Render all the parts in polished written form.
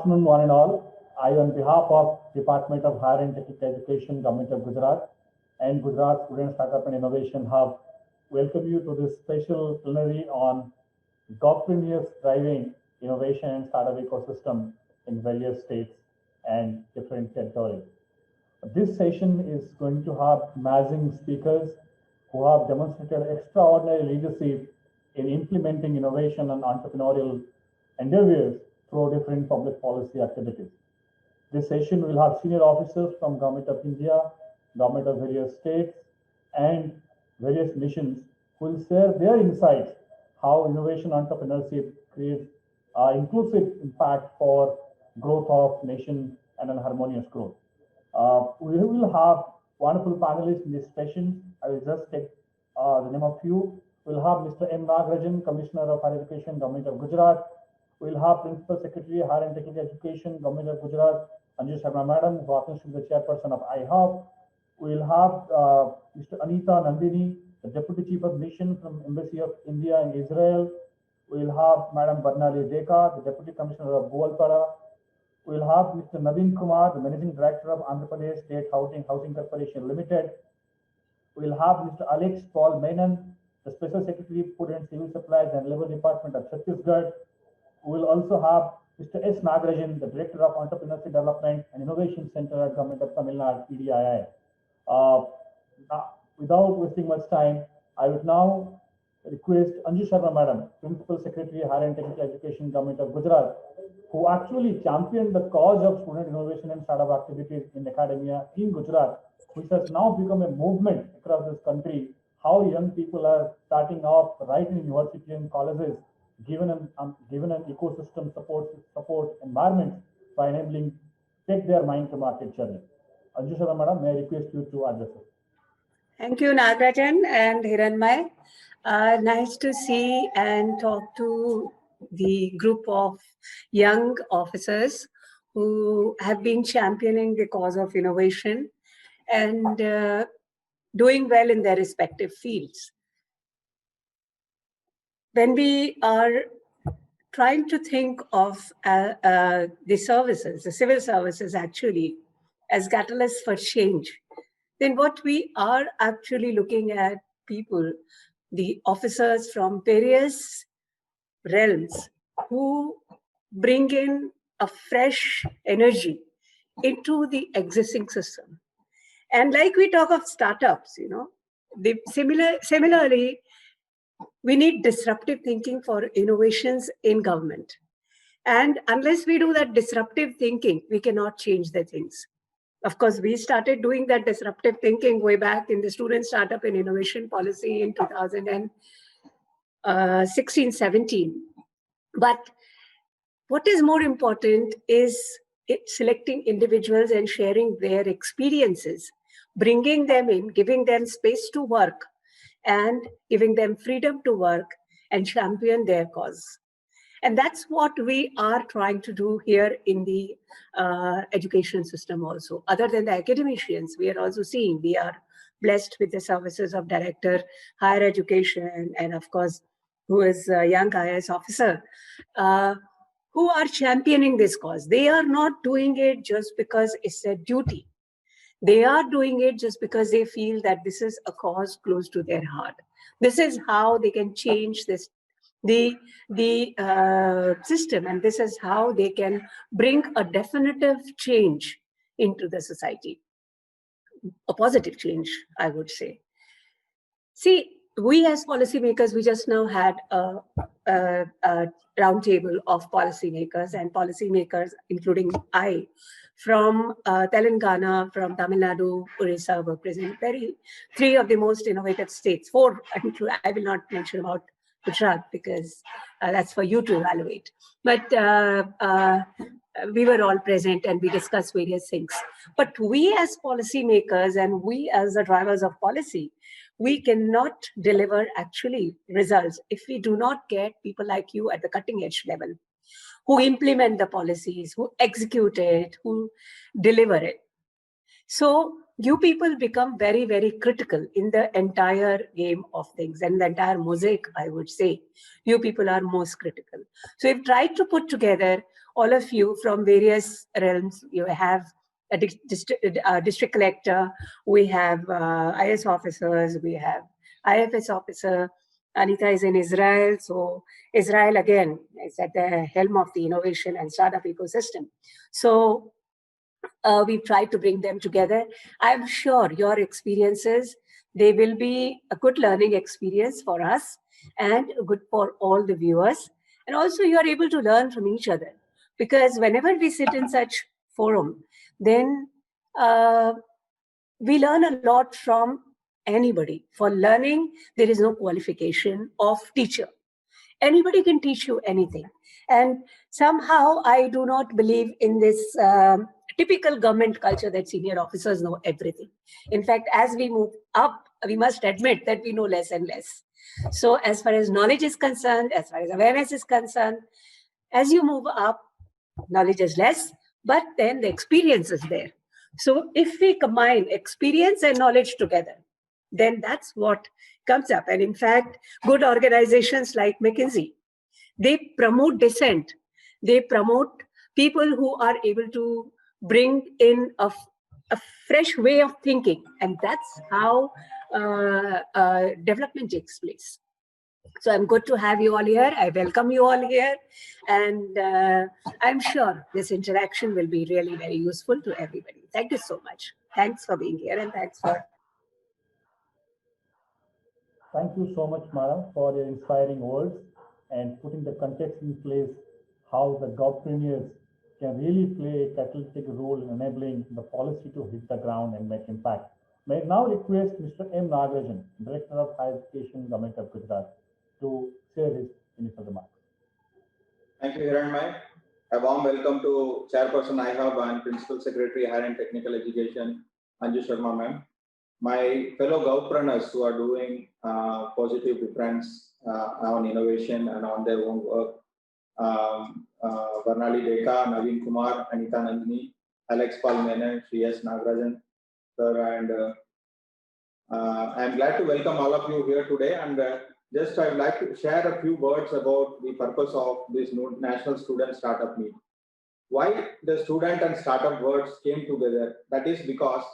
afternoon, one and all. I, on behalf of Department of Higher and Technical Education, Government of Gujarat, and Gujarat Student Startup and Innovation Hub, welcome you to this special plenary on Governors driving innovation and startup ecosystem in various states and different territories. This session is going to have amazing speakers who have demonstrated extraordinary leadership in implementing innovation and entrepreneurial endeavors through different public policy activities. This session will have senior officers from Government of India, Government of various states, and various missions who will share their insights how innovation entrepreneurship creates inclusive impact for growth of nation and an harmonious growth. We will have wonderful panelists in this session. I will just take the name of few. We'll have Mr. M. Nagarajan, Commissioner of Higher Education, Government of Gujarat. We'll have Principal Secretary, Higher and Technical Education, Government of Gujarat, Anju Sharma Madam, who happens to be the Chairperson of IHOP. We'll have Mr. Anita Nandini, the Deputy Chief of Mission from Embassy of India in Israel. We'll have Madam Barnali Deka, the Deputy Commissioner of Goalpara. We'll have Mr. Naveen Kumar, the Managing Director of Andhra Pradesh State Housing Corporation Limited. We'll have Mr. Alex Paul Menon, the Special Secretary, Food and Civil Supplies and Labour Department of Chhattisgarh. We'll also have Mr. S. Nagarajan, the Director of Entrepreneurship Development and Innovation Center at Government of Tamil Nadu, PDII. Without wasting much time, I would now request Anju Sharma Madam, Principal Secretary, Higher and Technical Education, Government of Gujarat, who actually championed the cause of student innovation and startup activities in academia in Gujarat, which has now become a movement across this country, how young people are starting off right in universities and colleges, given an ecosystem support environment by enabling take their mind to market journey. Anju Sharma Madam, may I request you to address it. Thank you, Nagarajan and Hiranmay. Nice to see and talk to the group of young officers who have been championing the cause of innovation and doing well in their respective fields. When we are trying to think of the services, the civil services actually, as catalysts for change, then what we are actually looking at people, the officers from various realms who bring in a fresh energy into the existing system. And like we talk of startups, similarly, we need disruptive thinking for innovations in government. And unless we do that disruptive thinking, we cannot change the things. Of course, we started doing that disruptive thinking way back in the Student Startup and Innovation Policy in 2016-17. But what is more important is selecting individuals and sharing their experiences, bringing them in, giving them space to work, and giving them freedom to work and champion their cause. And that's what we are trying to do here in the education system also. Other than the academicians, we are also seeing we are blessed with the services of Director Higher Education and of course, who is a young IAS officer, who are championing this cause. They are not doing it just because it's their duty. They are doing it just because they feel that this is a cause close to their heart. This is how they can change the system, and this is how they can bring a definitive change into the society, a positive change, I would say. See, we as policymakers, we just now had a roundtable of policymakers, and policymakers, including I, from Telangana, from Tamil Nadu, Orissa were present. Three of the most innovative states, four, I will not mention about Gujarat because that's for you to evaluate. But we were all present and we discussed various things. But we as policymakers and we as the drivers of policy, we cannot deliver actually results if we do not get people like you at the cutting edge level, who implement the policies, who execute it, who deliver it. So you people become very, very critical in the entire game of things and the entire mosaic, I would say. You people are most critical. So we've tried to put together all of you from various realms. You have a district collector, we have IS officers, we have IFS officer. Anita is in Israel, so Israel again is at the helm of the innovation and startup ecosystem. So we've tried to bring them together. I'm sure your experiences, they will be a good learning experience for us and good for all the viewers. And also you are able to learn from each other, because whenever we sit in such forum, then we learn a lot from anybody. For learning, there is no qualification of teacher. Anybody can teach you anything. And somehow I do not believe in this typical government culture that senior officers know everything. In fact, as we move up, we must admit that we know less and less. So as far as knowledge is concerned, as far as awareness is concerned, as you move up, knowledge is less, but then the experience is there. So if we combine experience and knowledge together, then that's what comes up. And in fact, good organizations like McKinsey, they promote dissent. They promote people who are able to bring in a fresh way of thinking. And that's how development takes place. So I'm good to have you all here. I welcome you all here. And I'm sure this interaction will be really very useful to everybody. Thank you so much. Thanks for being here and thanks for... Thank you so much, madam, for your inspiring words and putting the context in place how the governors can really play a catalytic role in enabling the policy to hit the ground and make impact. May I now request Mr. M. Nagarajan, Director of Higher Education, Government of Gujarat, to share his initial remarks. Thank you, Hiranmay. A warm welcome to Chairperson IHUB and Principal Secretary Higher and Technical Education, Anju Sharma ma'am. My fellow governors who are doing positive difference on innovation and on their own work, Varnali Deka, Naveen Kumar, Anita Nandini, Alex Paul Mene, Shriyas Nagarajan, sir, and I'm glad to welcome all of you here today. And just I would like to share a few words about the purpose of this National Student Startup Meet. Why the student and startup words came together? That is because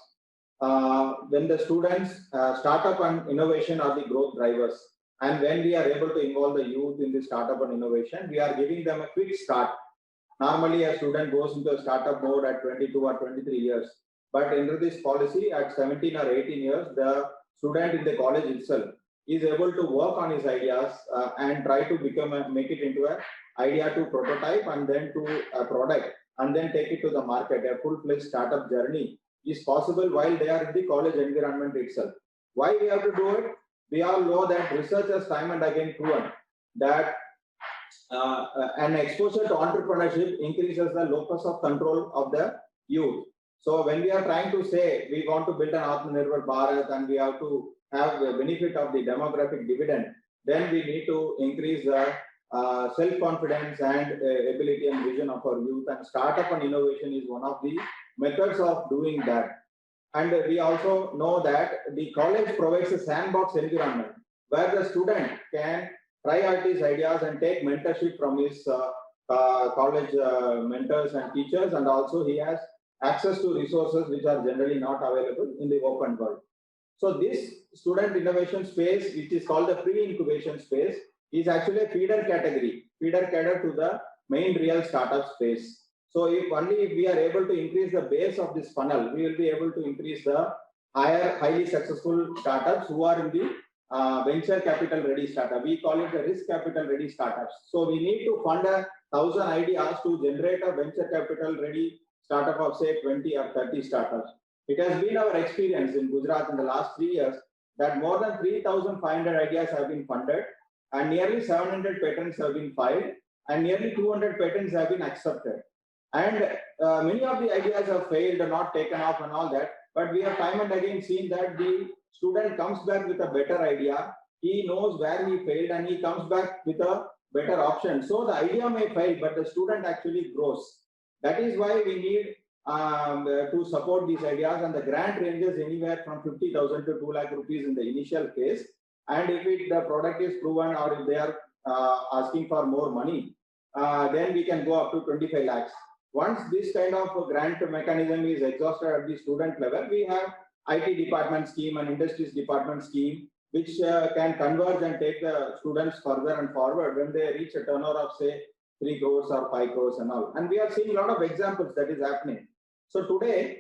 when the students, startup and innovation are the growth drivers. And when we are able to involve the youth in the startup and innovation, we are giving them a quick start. Normally, a student goes into a startup mode at 22 or 23 years. But under this policy, at 17 or 18 years, the student in the college itself is able to work on his ideas and try to make it into an idea to prototype and then to a product and then take it to the market. A full-fledged startup journey is possible while they are in the college environment itself. Why we have to do it? We all know that research has time and again proven that an exposure to entrepreneurship increases the locus of control of the youth. So when we are trying to say we want to build an Atmanirbhar Bharat and we have to have the benefit of the demographic dividend, then we need to increase the self-confidence and ability and vision of our youth, and startup and innovation is one of the methods of doing that. And we also know that the college provides a sandbox environment where the student can try out his ideas and take mentorship from his college mentors and teachers, and also he has access to resources which are generally not available in the open world. So this student innovation space, which is called the pre-incubation space, is actually a feeder category, feeder cater to the main real startup space. So if we are able to increase the base of this funnel, we will be able to increase the highly successful startups who are in the venture capital ready startup. We call it the risk capital ready startups. So we need to fund 1,000 ideas to generate a venture capital ready startup of say 20 or 30 startups. It has been our experience in Gujarat in the last 3 years that more than 3,500 ideas have been funded and nearly 700 patents have been filed and nearly 200 patents have been accepted. And many of the ideas have failed or not taken off and all that, but we have time and again seen that the student comes back with a better idea. He knows where he failed and he comes back with a better option. So the idea may fail, but the student actually grows. That is why we need to support these ideas, and the grant ranges anywhere from 50,000 to 2 lakh rupees in the initial phase. And if the product is proven or if they are asking for more money, then we can go up to 25 lakhs. Once this kind of grant mechanism is exhausted at the student level, we have IT department scheme and industries department scheme, which can converge and take the students further and forward when they reach a turnover of say 3 crores or 5 crores and all. And we are seeing a lot of examples that is happening. So today,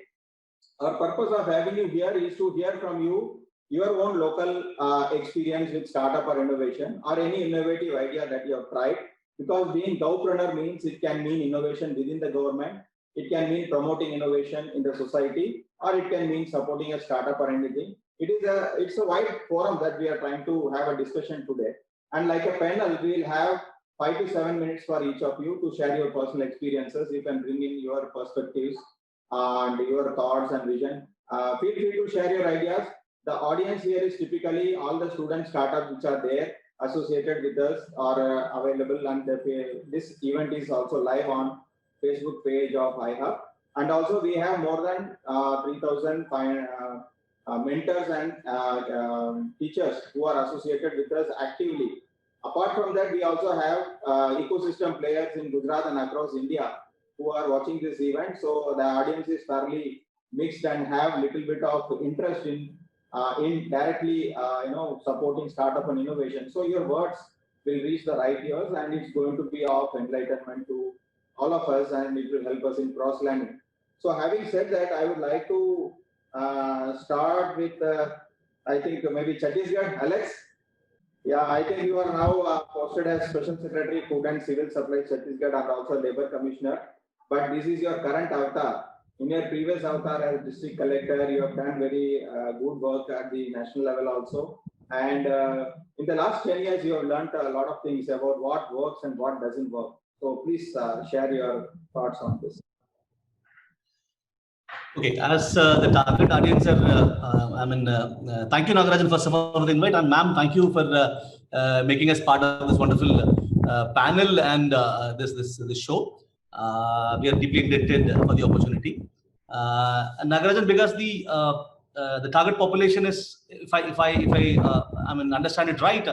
our purpose of having you here is to hear from you your own local experience with startup or innovation or any innovative idea that you have tried. Because being Gowpreneur means it can mean innovation within the government, it can mean promoting innovation in the society, or it can mean supporting a startup or anything. It's a wide forum that we are trying to have a discussion today. And like a panel, we will have 5 to 7 minutes for each of you to share your personal experiences. You can bring in your perspectives and your thoughts and vision. Feel free to share your ideas. The audience here is typically all the student startups which are there associated with us are available, and this event is also live on Facebook page of iHub. And also we have more than 3,000 mentors and teachers who are associated with us actively. Apart from that, we also have ecosystem players in Gujarat and across India who are watching this event. So the audience is fairly mixed and have little bit of interest in directly supporting startup and innovation. So your words will reach the right ears, and it's going to be of enlightenment to all of us, and it will help us in cross learning. So having said that, I would like to start with I think maybe Chhattisgarh. Alex, yeah, I think you are now posted as Special Secretary Food and Civil Supplies Chhattisgarh and also Labour Commissioner, but this is your current avatar. In your previous avatar as district collector, you have done very good work at the national level also. And in the last 10 years, you have learned a lot of things about what works and what doesn't work. So please share your thoughts on this. Okay, as the target audience, thank you, Nagarajan, first of all, for the invite. And ma'am, thank you for making us part of this wonderful panel and this show. We are deeply indebted for the opportunity. Nagarajan, because the target population is, if I understand it right,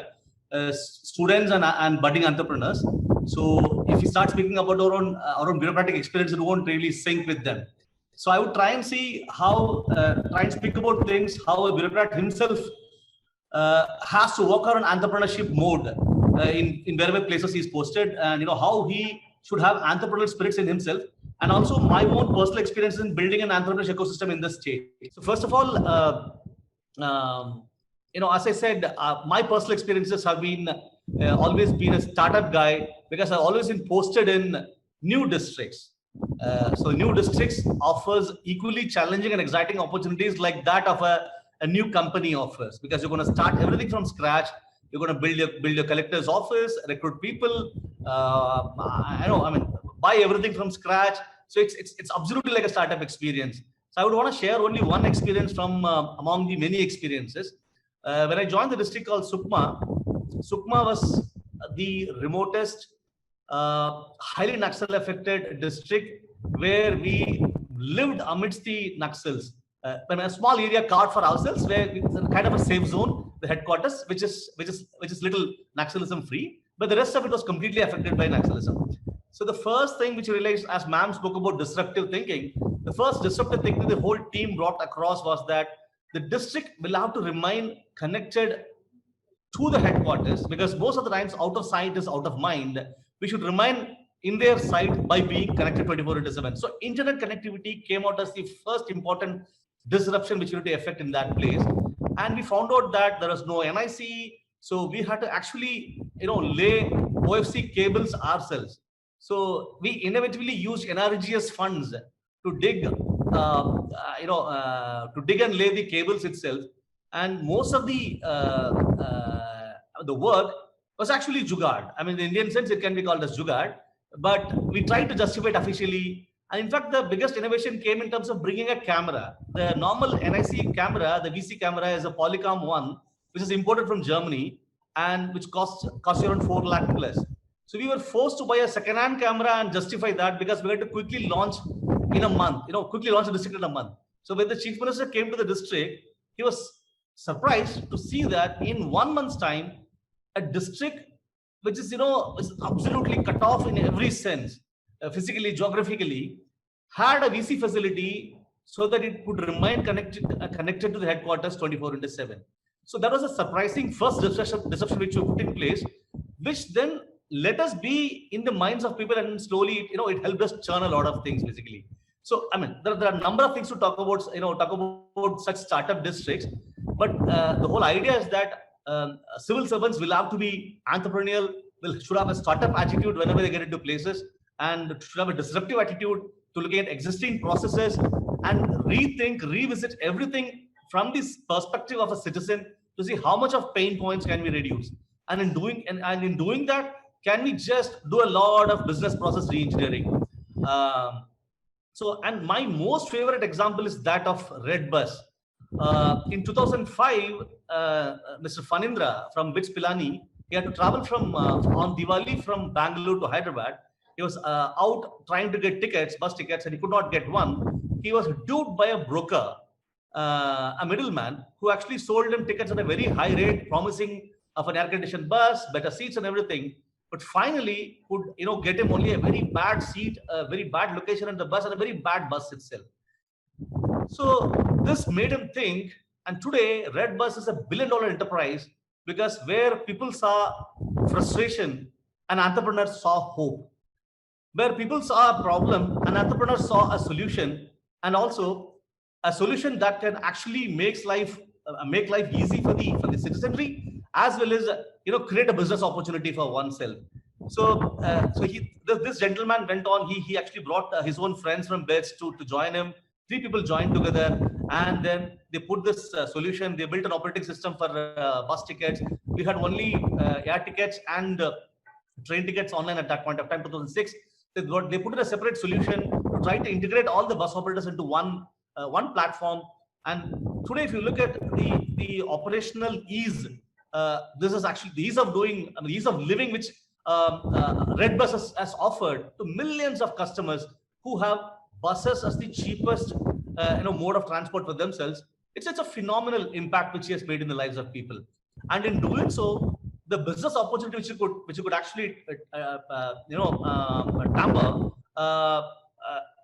students and budding entrepreneurs. So if we start speaking about our own bureaucratic experience, it won't really sync with them. So I would try and see how, try and speak about things, how a bureaucrat himself has to work on entrepreneurship mode in wherever places he's posted, and how he should have entrepreneurial spirits in himself, and also my own personal experience in building an entrepreneurship ecosystem in the state. So first of all, as I said, my personal experiences have been always been a startup guy, because I've always been posted in new districts. So new districts offers equally challenging and exciting opportunities like that of a new company offers, because you're going to start everything from scratch. You're going to build your collector's office, recruit people, buy everything from scratch. So it's absolutely like a startup experience. So I would want to share only one experience from among the many experiences. When I joined the district called Sukma was the remotest, highly Naxal affected district, where we lived amidst the Naxals. A small area carved for ourselves, where it's kind of a safe zone, the headquarters, which is little Naxalism free, but the rest of it was completely affected by Naxalism. So the first thing which you realized, as ma'am spoke about disruptive thinking, the first disruptive thinking the whole team brought across was that the district will have to remain connected to the headquarters, because most of the times out of sight is out of mind. We should remain in their sight by being connected 24/7. So internet connectivity came out as the first important disruption which we had to effect in that place. And we found out that there was no NIC, so we had to actually lay OFC cables ourselves. So we inevitably used NRGS funds to dig and lay the cables itself. And most of the work was actually jugaad. I mean, in the Indian sense, it can be called as jugaad, but we tried to justify it officially. And in fact, the biggest innovation came in terms of bringing a camera. The normal NIC camera, the VC camera, is a Polycom one, which is imported from Germany and which costs around 4 lakh plus. So we were forced to buy a second-hand camera and justify that, because we had to quickly launch in a month, quickly launch the district in a month. So when the chief minister came to the district, he was surprised to see that in 1 month's time, a district which is, is absolutely cut off in every sense, physically, geographically, had a VC facility so that it could remain connected to the headquarters 24/7. So that was a surprising first disruption which we put in place, which then let us be in the minds of people, and slowly, it helped us churn a lot of things basically. So, I mean, there are a number of things to talk about such startup districts, but the whole idea is that civil servants will have to be entrepreneurial, should have a startup attitude whenever they get into places, and should have a disruptive attitude to looking at existing processes and revisit everything from this perspective of a citizen to see how much of pain points can we reduce. And in doing that, can we just do a lot of business process re-engineering? And my most favorite example is that of Redbus. In 2005, Mr. Fanindra from BITS Pilani, he had to travel on Diwali from Bangalore to Hyderabad. He was out trying to get bus tickets, and he could not get one. He was duped by a broker, a middleman, who actually sold him tickets at a very high rate, promising of an air-conditioned bus, better seats and everything. But finally could get him only a very bad seat, a very bad location in the bus, and a very bad bus itself. So this made him think, and today Redbus is a billion-dollar enterprise, because where people saw frustration, an entrepreneur saw hope. Where people saw a problem, an entrepreneur saw a solution, and also a solution that can actually make life easy for the citizenry, as well as create a business opportunity for oneself. So this gentleman went on. He actually brought his own friends from BITS to join him. 3 people joined together, and then they put this solution. They built an operating system for bus tickets. We had only air tickets and train tickets online at that point of time, 2006. They put in a separate solution to try to integrate all the bus operators into one platform. And today, if you look at the operational ease, this is actually the ease of doing, ease of living, which Redbus has offered to millions of customers who have buses as the cheapest mode of transport for themselves. It's a phenomenal impact which he has made in the lives of people. And in doing so, the business opportunity which you could actually tamper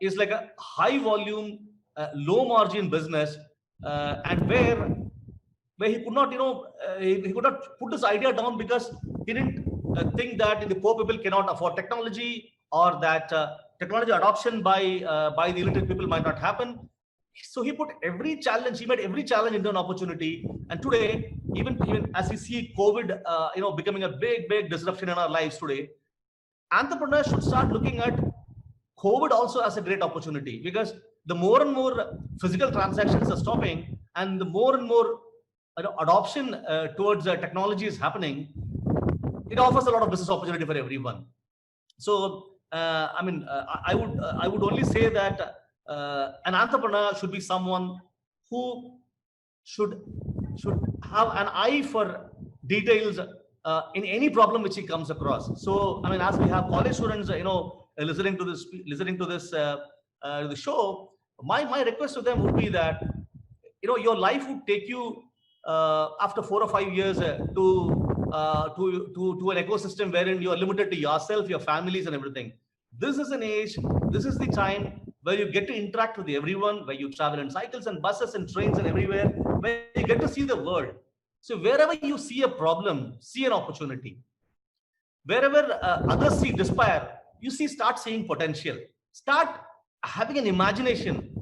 is like a high volume, low margin business, and where he could not he could not put this idea down, because he didn't think that the poor people cannot afford technology, or that technology adoption by the illiterate people might not happen. So he made every challenge into an opportunity. And today, even as we see COVID becoming a big disruption in our lives today, entrepreneurs should start looking at COVID also as a great opportunity, because the more and more physical transactions are stopping, and the more and more adoption towards technology is happening, it offers a lot of business opportunity for everyone. So I would only say that an entrepreneur should be someone who should have an eye for details in any problem which he comes across. So as we have college students listening to this the show, my request to them would be that your life would take you after 4 or 5 years to an ecosystem wherein you are limited to yourself, your families, and everything. This is an age, this is the time where you get to interact with everyone, where you travel in cycles and buses and trains and everywhere, where you get to see the world. So wherever you see a problem, see an opportunity. Wherever others see despair, start seeing potential. Start having an imagination,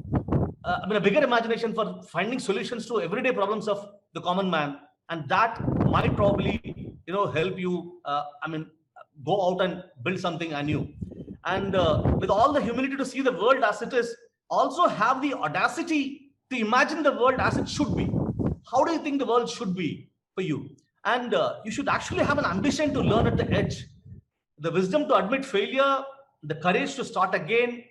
a bigger imagination for finding solutions to everyday problems of the common man, and that might probably help you go out and build something anew. And with all the humility to see the world as it is, also have the audacity to imagine the world as it should be. How do you think the world should be for you? And you should actually have an ambition to learn at the edge, the wisdom to admit failure, the courage to start again,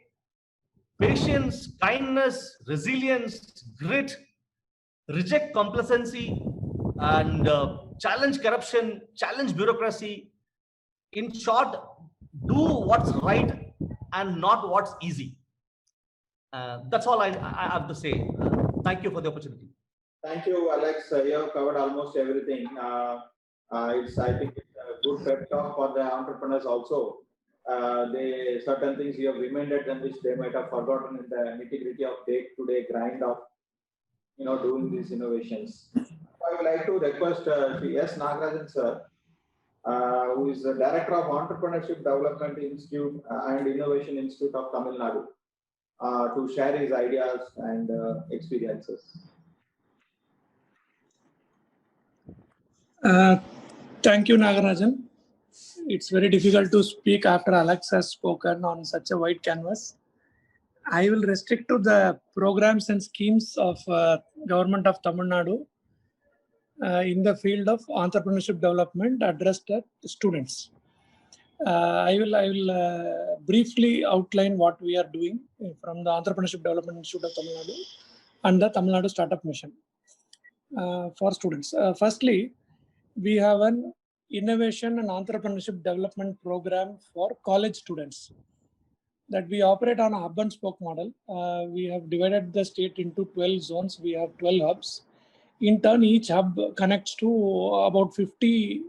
patience, kindness, resilience, grit, reject complacency, and challenge corruption, challenge bureaucracy. In short, do what's right and not what's easy. That's all I have to say. Thank you for the opportunity. Thank you, Alex. You have covered almost everything. I think it's good good pep talk for the entrepreneurs also. They certain things you have reminded them which they might have forgotten in the nitty-gritty of day-to-day grind of doing these innovations. I would like to request Sri S. Nagarajan sir, who is the Director of Entrepreneurship Development Institute and Innovation Institute of Tamil Nadu, to share his ideas and experiences. Thank you, Nagarajan. It's very difficult to speak after Alex has spoken on such a wide canvas. I will restrict to the programs and schemes of Government of Tamil Nadu in the field of entrepreneurship development addressed at students. I will briefly outline what we are doing from the Entrepreneurship Development Institute of Tamil Nadu and the Tamil Nadu Startup Mission for students. Firstly, we have an innovation and entrepreneurship development program for college students that we operate on a hub and spoke model. We have divided the state into 12 zones. We have 12 hubs. In turn, each hub connects to about 50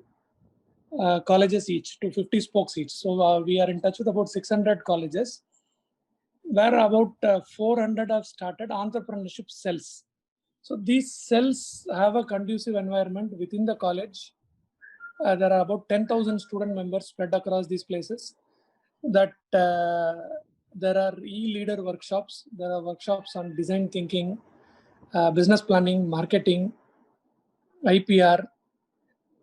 colleges each, to 50 spokes each. So we are in touch with about 600 colleges, where about 400 have started entrepreneurship cells. So these cells have a conducive environment within the college. There are about 10,000 student members spread across these places. That there are e-leader workshops. There are workshops on design thinking, business planning, marketing, IPR,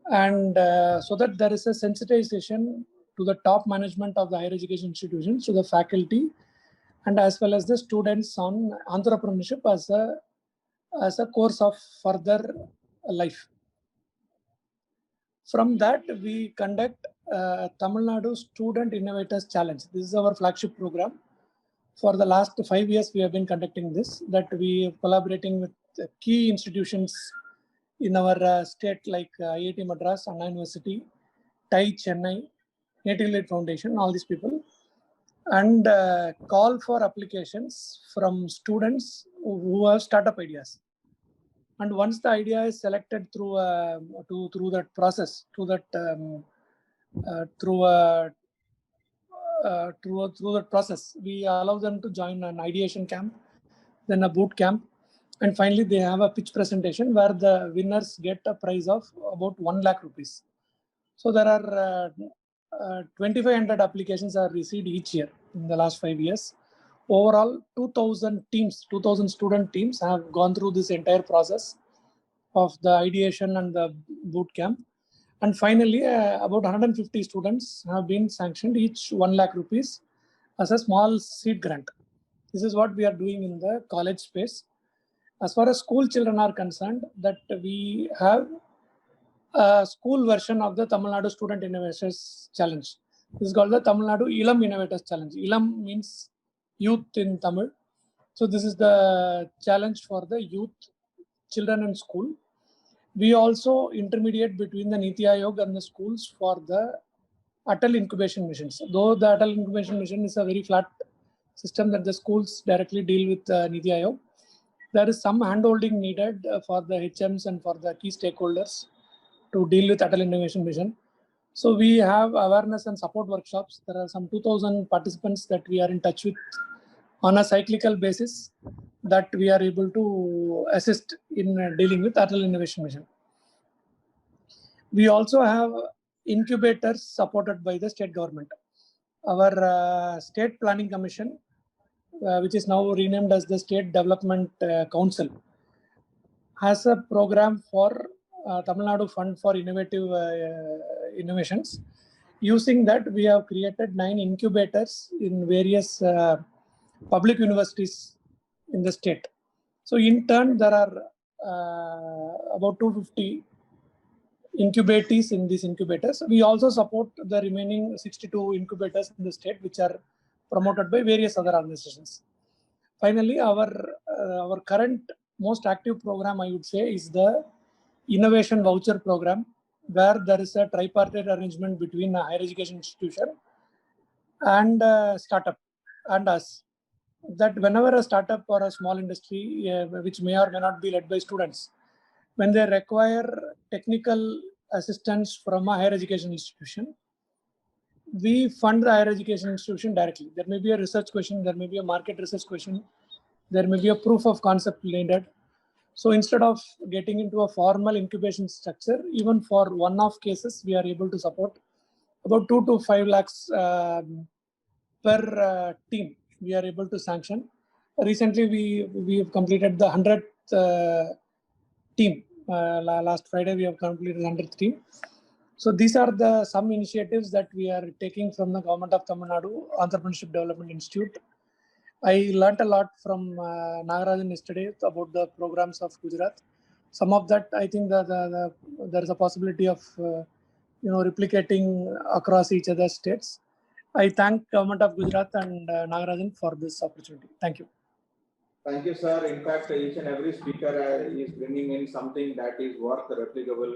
and so that there is a sensitization to the top management of the higher education institutions, to the faculty, and as well as the students on entrepreneurship as a course of further life. From that, we conduct Tamil Nadu Student Innovators Challenge. This is our flagship program. For the last 5 years, we have been conducting this, that we are collaborating with key institutions in our state like IIT Madras, Anna University, TAI Chennai, Native Lead Foundation, all these people, and call for applications from students who have startup ideas. And once the idea is selected through that process, through that process, we allow them to join an ideation camp, then a boot camp, and finally they have a pitch presentation where the winners get a prize of about 1 lakh rupees. So there are 2,500 applications are received each year in the last 5 years. Overall, 2,000 student teams have gone through this entire process of the ideation and the boot camp. And finally, about 150 students have been sanctioned, each 1 lakh rupees as a small seed grant. This is what we are doing in the college space. As far as school children are concerned, that we have a school version of the Tamil Nadu Student Innovators Challenge. This is called the Tamil Nadu Ilam Innovators Challenge. Ilam means youth in Tamil. So this is the challenge for the youth, children in school. We also intermediate between the Niti Aayog and the schools for the Atal Incubation Missions. Though the Atal Incubation Mission is a very flat system that the schools directly deal with Niti Aayog, there is some handholding needed for the HMs and for the key stakeholders to deal with Atal Innovation Mission. So we have awareness and support workshops. There are some 2,000 participants that we are in touch with on a cyclical basis, that we are able to assist in dealing with Atal Innovation Mission. We also have incubators supported by the state government. Our State Planning Commission, which is now renamed as the State Development Council, has a program for Tamil Nadu Fund for Innovative Innovations. Using that, we have created 9 incubators in various public universities in the state. So in turn, there are about 250 incubatees in these incubators. We also support the remaining 62 incubators in the state, which are promoted by various other organizations. Finally, our current most active program, I would say, is the Innovation Voucher Program, where there is a tripartite arrangement between a higher education institution and startup and us. That whenever a startup or a small industry, which may or may not be led by students, when they require technical assistance from a higher education institution, we fund the higher education institution directly. There may be a research question, there may be a market research question, there may be a proof of concept needed. So instead of getting into a formal incubation structure, even for one-off cases, we are able to support about 2 to 5 lakhs per team. We are able to sanction. Recently, we have completed the 100th team. Last Friday, we have completed 100th team. So these are the some initiatives that we are taking from the Government of Tamil Nadu Entrepreneurship Development Institute. I learnt a lot from Nagarajan yesterday about the programs of Gujarat. Some of that, I think that there is a possibility of replicating across each other's states. I thank Government of Gujarat and Nagarajan for this opportunity. Thank you. Thank you, sir. In fact, each and every speaker is bringing in something that is worth replicable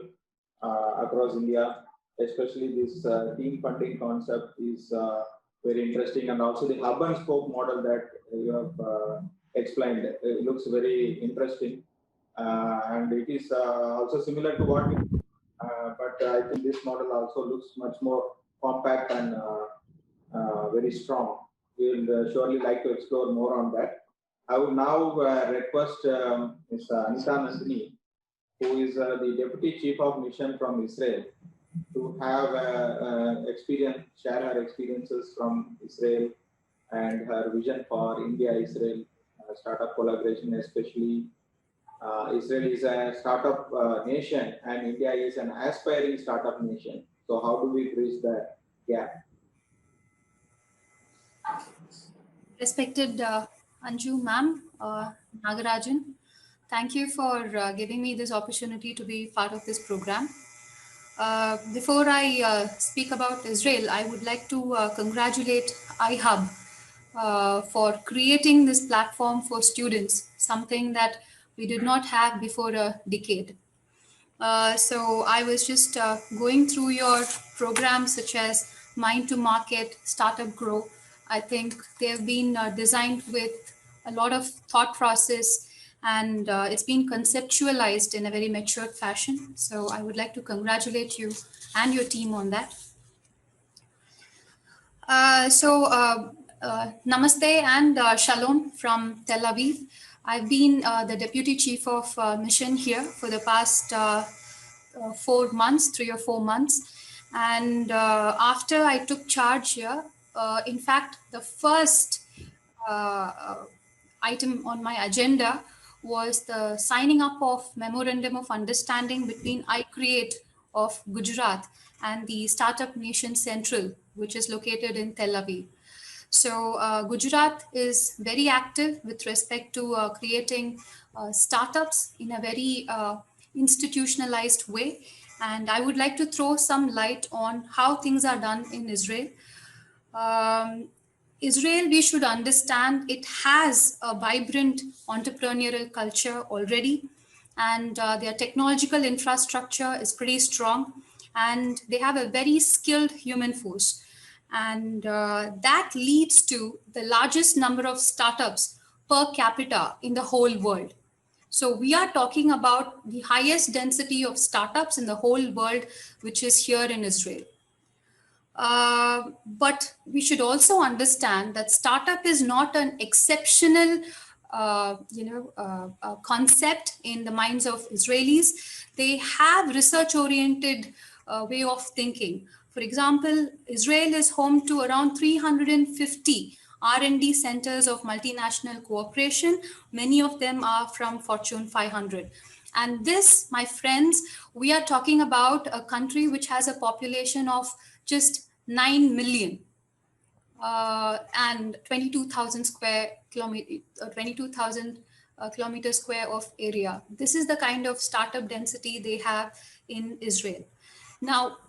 across India. Especially this team funding concept is very interesting, and also the hub and spoke model that you have explained. It looks very interesting, and it is also similar to what. But I think this model also looks much more compact and very strong. We will surely like to explore more on that. I would now request Ms. Anita Nandini, who is the Deputy Chief of Mission from Israel, to have share her experiences from Israel and her vision for India-Israel startup collaboration, especially. Israel is a startup nation and India is an aspiring startup nation. So how do we bridge the gap? Respected Anju ma'am, Nagarajan, thank you for giving me this opportunity to be part of this program. Before I speak about Israel, I would like to congratulate iHub for creating this platform for students, something that we did not have before a decade. So I was just going through your programs such as Mind to Market, Startup Grow. I think they have been designed with a lot of thought process, and it's been conceptualized in a very matured fashion. So I would like to congratulate you and your team on that. Namaste and Shalom from Tel Aviv. I've been the Deputy Chief of Mission here for the past 4 months, 3 or 4 months. And after I took charge here, in fact, the first item on my agenda was the signing up of Memorandum of Understanding between iCreate of Gujarat and the Startup Nation Central, which is located in Tel Aviv. So Gujarat is very active with respect to creating startups in a very institutionalized way. And I would like to throw some light on how things are done in Israel. Israel, we should understand, it has a vibrant entrepreneurial culture already, and their technological infrastructure is pretty strong, and they have a very skilled human force. And that leads to the largest number of startups per capita in the whole world. So we are talking about the highest density of startups in the whole world, which is here in Israel. But we should also understand that startup is not an exceptional concept in the minds of Israelis. They have research-oriented way of thinking. For example, Israel is home to around 350 R&D centers of multinational cooperation. Many of them are from Fortune 500. And this, my friends, we are talking about a country which has a population of just 9 million and 22,000 kilometers square of area. This is the kind of startup density they have in Israel. Now,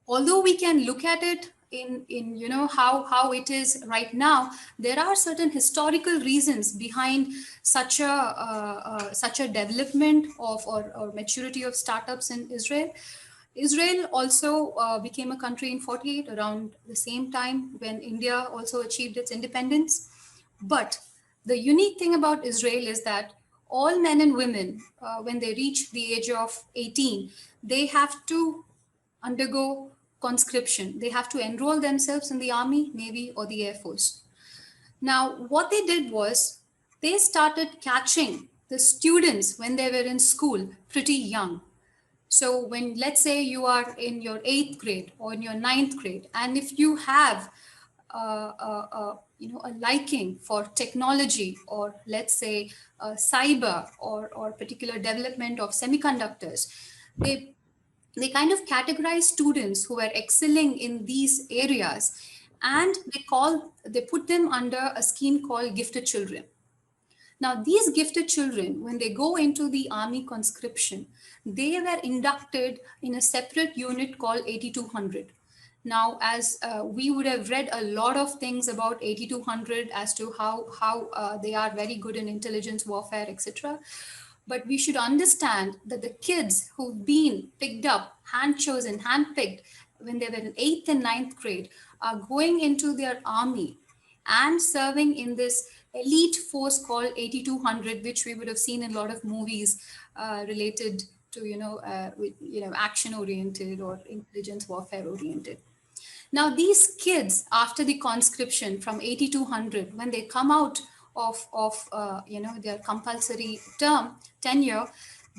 although we can look at it in how it is right now, there are certain historical reasons behind such a development of or maturity of startups in Israel. Israel also became a country in 48, around the same time when India also achieved its independence. But the unique thing about Israel is that all men and women, when they reach the age of 18, they have to undergo conscription. They have to enroll themselves in the army, navy, or the air force. Now, what they did was they started catching the students when they were in school pretty young. So when, let's say you are in your 8th grade or in your 9th grade, and if you have a liking for technology, or let's say cyber or particular development of semiconductors, they kind of categorize students who are excelling in these areas, and they put them under a scheme called gifted children. Now, these gifted children, when they go into the army conscription, they were inducted in a separate unit called 8200. Now, as we would have read a lot of things about 8200 as to how they are very good in intelligence warfare, etc. But we should understand that the kids who've been picked up, hand-chosen, hand-picked when they were in 8th and 9th grade are going into their army and serving in this elite force called 8200, which we would have seen in a lot of movies related to, action oriented or intelligence warfare oriented. Now, these kids, after the conscription from 8200, when they come out of their compulsory tenure,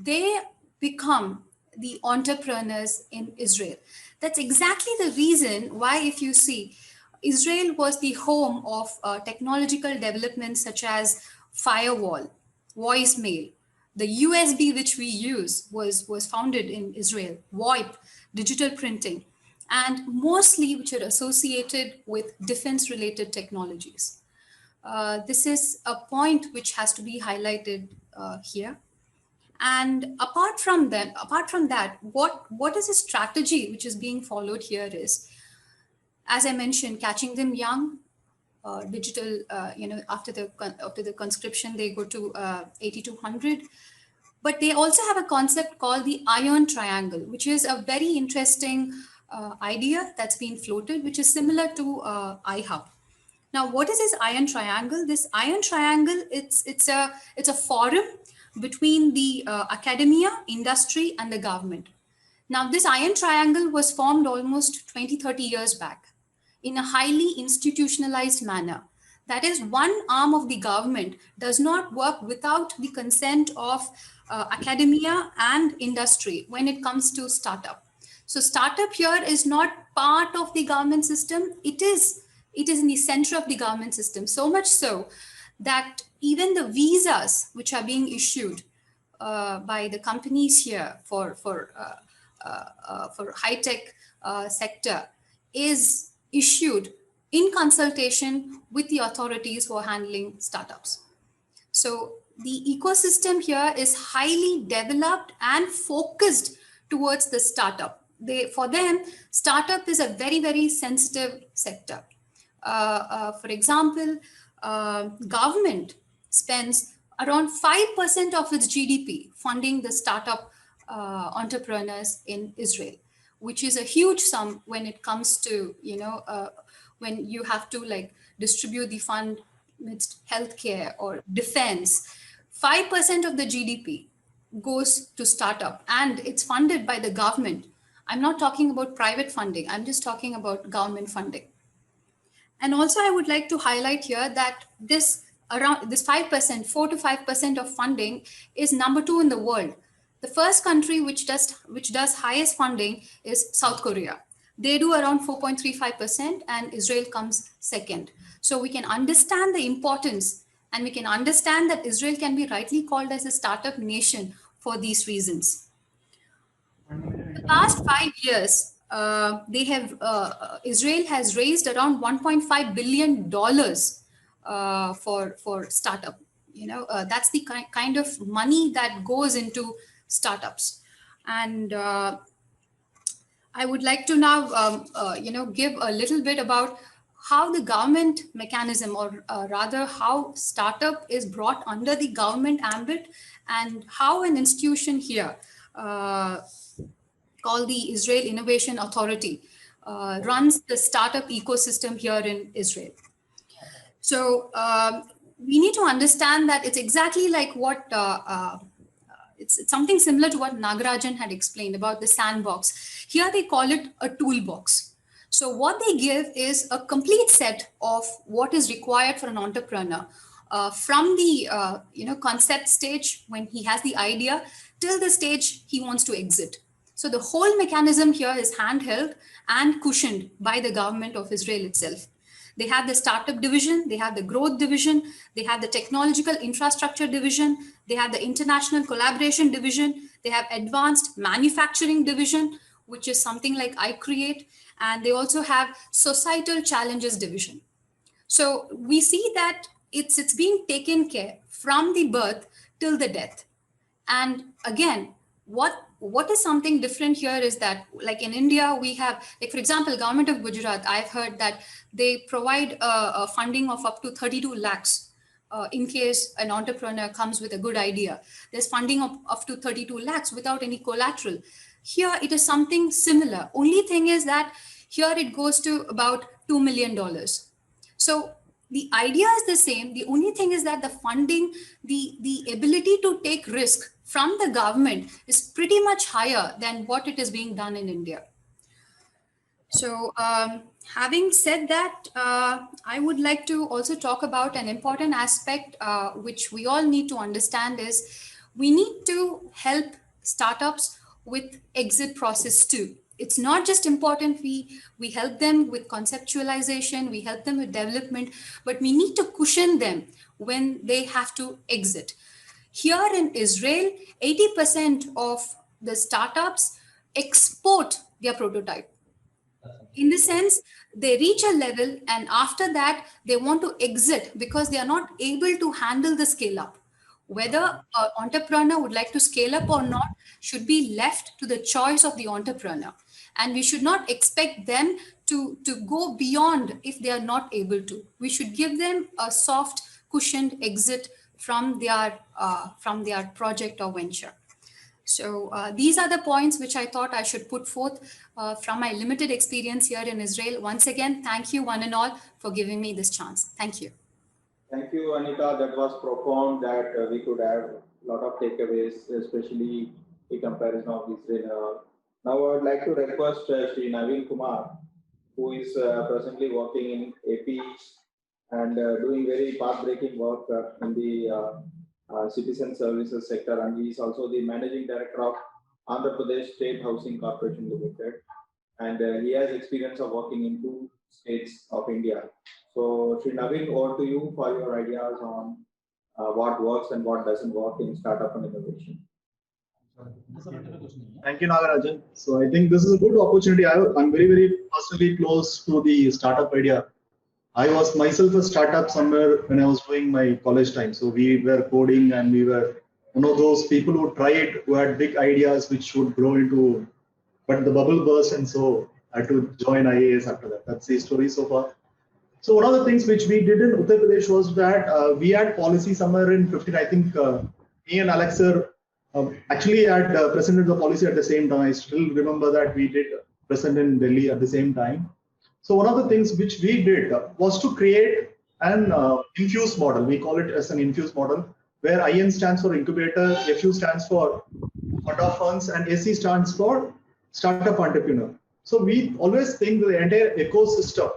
they become the entrepreneurs in Israel. That's exactly the reason why, if you see, Israel was the home of technological developments such as firewall, voicemail. The USB which we use was founded in Israel, VoIP, digital printing, and mostly which are associated with defense-related technologies. This is a point which has to be highlighted here. And apart from that, what is a strategy which is being followed here is, as I mentioned, catching them young, digital, after the conscription, they go to 8200. But they also have a concept called the iron triangle, which is a very interesting idea that's been floated, which is similar to iHub. Now, what is this iron triangle? This iron triangle, it's a forum between the academia, industry, and the government. Now, this iron triangle was formed almost 20-30 years back in a highly institutionalized manner. That is, one arm of the government does not work without the consent of academia and industry when it comes to startup. So startup here is not part of the government system. It is in the center of the government system, so much so that even the visas which are being issued by the companies here for high-tech sector is issued in consultation with the authorities who are handling startups. So the ecosystem here is highly developed and focused towards the startup. For them, startup is a very, very sensitive sector. For example, government spends around 5% of its GDP funding the startup entrepreneurs in Israel, which is a huge sum when it comes to, when you have to distribute the fund amidst healthcare or defense. 5% of the GDP goes to startup, and it's funded by the government. I'm not talking about private funding. I'm just talking about government funding. And also, I would like to highlight here that this 5%, 4 to 5% of funding is number 2 in the world. The first country which does highest funding is South Korea. They do around 4.35%, and Israel comes second. So we can understand the importance, and we can understand that Israel can be rightly called as a startup nation for these reasons. The past 5 years, Israel has raised around $1.5 billion for startup. That's the kind of money that goes into startups. And I would like to now, give a little bit about how the government mechanism, or rather how startup is brought under the government ambit, and how an institution here called the Israel Innovation Authority runs the startup ecosystem here in Israel. So we need to understand that it's exactly like what it's something similar to what Nagarajan had explained about the sandbox. Here they call it a toolbox. So what they give is a complete set of what is required for an entrepreneur from the concept stage when he has the idea till the stage he wants to exit. So the whole mechanism here is handheld and cushioned by the government of Israel itself. They have the startup division, they have the growth division, they have the technological infrastructure division, they have the international collaboration division, they have advanced manufacturing division, which is something like iCreate, and they also have societal challenges division. So we see that it's being taken care from the birth till the death. And again, what is something different here is that, like in India, we have, like for example, government of Gujarat, I've heard that they provide a funding of up to 32 lakhs in case an entrepreneur comes with a good idea. There's funding of up to 32 lakhs without any collateral. Here it is something similar. Only thing is that here it goes to about $2 million. So the idea is the same. The only thing is that the funding, the ability to take risk from the government is pretty much higher than what it is being done in India. So having said that, I would like to also talk about an important aspect which we all need to understand is we need to help startups with exit process too. It's not just important we help them with conceptualization, we help them with development, but we need to cushion them when they have to exit. Here in Israel, 80% of the startups export their prototype. In the sense, they reach a level and after that, they want to exit because they are not able to handle the scale up. Whether an entrepreneur would like to scale up or not should be left to the choice of the entrepreneur. And we should not expect them to go beyond if they are not able to. We should give them a soft, cushioned exit from their project or venture. So these are the points which I thought I should put forth from my limited experience here in Israel. Once again, thank you one and all for giving me this chance. Thank you. Thank you, Anita. That was profound. That we could have a lot of takeaways, especially the comparison of Israel. Now, I would like to request Sri Naveen Kumar, who is presently working in AP and doing very path-breaking work in the citizen services sector, and he is also the managing director of Andhra Pradesh State Housing Corporation Limited, and he has experience of working in 2 states of India. So, Sri Naveen, over to you for your ideas on what works and what doesn't work in startup and innovation. Thank you, Nagarajan. So I think this is a good opportunity. I'm very, very personally close to the startup idea. I was myself a startup somewhere when I was doing my college time. So we were coding and we were one of those people who tried, who had big ideas which would grow into, but the bubble burst and so I had to join IAS after that. That's the story so far. So one of the things which we did in Uttar Pradesh was that we had policy somewhere in 15, I think me and Alex sir actually had presented the policy at the same time. I still remember that we did present in Delhi at the same time. So one of the things which we did was to create an infused model. We call it as an infused model, where IN stands for incubator, FU stands for fund of funds, and SC stands for startup entrepreneur. So we always think the entire ecosystem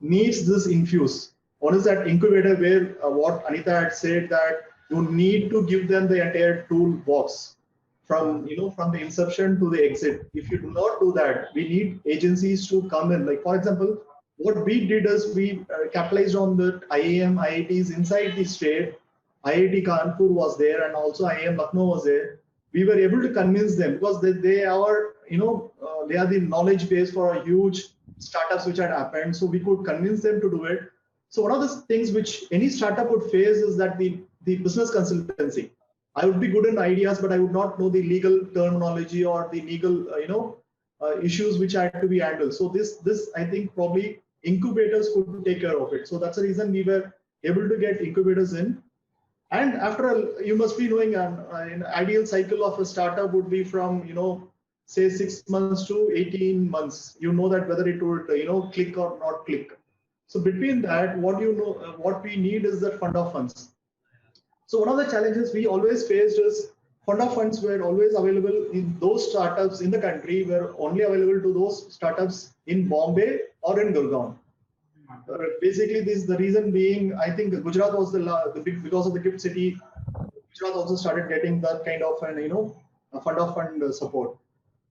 needs this infuse. One is that incubator where what Anita had said, that you need to give them the entire toolbox from the inception to the exit. If you do not do that, we need agencies to come in. Like for example, what we did is we capitalized on the IIM, IITs inside the state. IIT Kanpur was there, and also IIM Lucknow was there. We were able to convince them because they are the knowledge base for a huge startups which had happened. So we could convince them to do it. So one of the things which any startup would face is that the business consultancy. I would be good in ideas, but I would not know the legal terminology or the legal issues which had to be handled. So this I think probably incubators could take care of it. So that's the reason we were able to get incubators in. And after you must be knowing an ideal cycle of a startup would be from say 6 months to 18 months. You know that whether it would click or not click. So between that, what we need is that fund of funds. So one of the challenges we always faced is fund of funds were always available in those startups in the country, were only available to those startups in Bombay or in Gurgaon. Basically, this the reason being, I think Gujarat was the big, because of the GIFT City. Gujarat also started getting that kind of an a fund of fund support.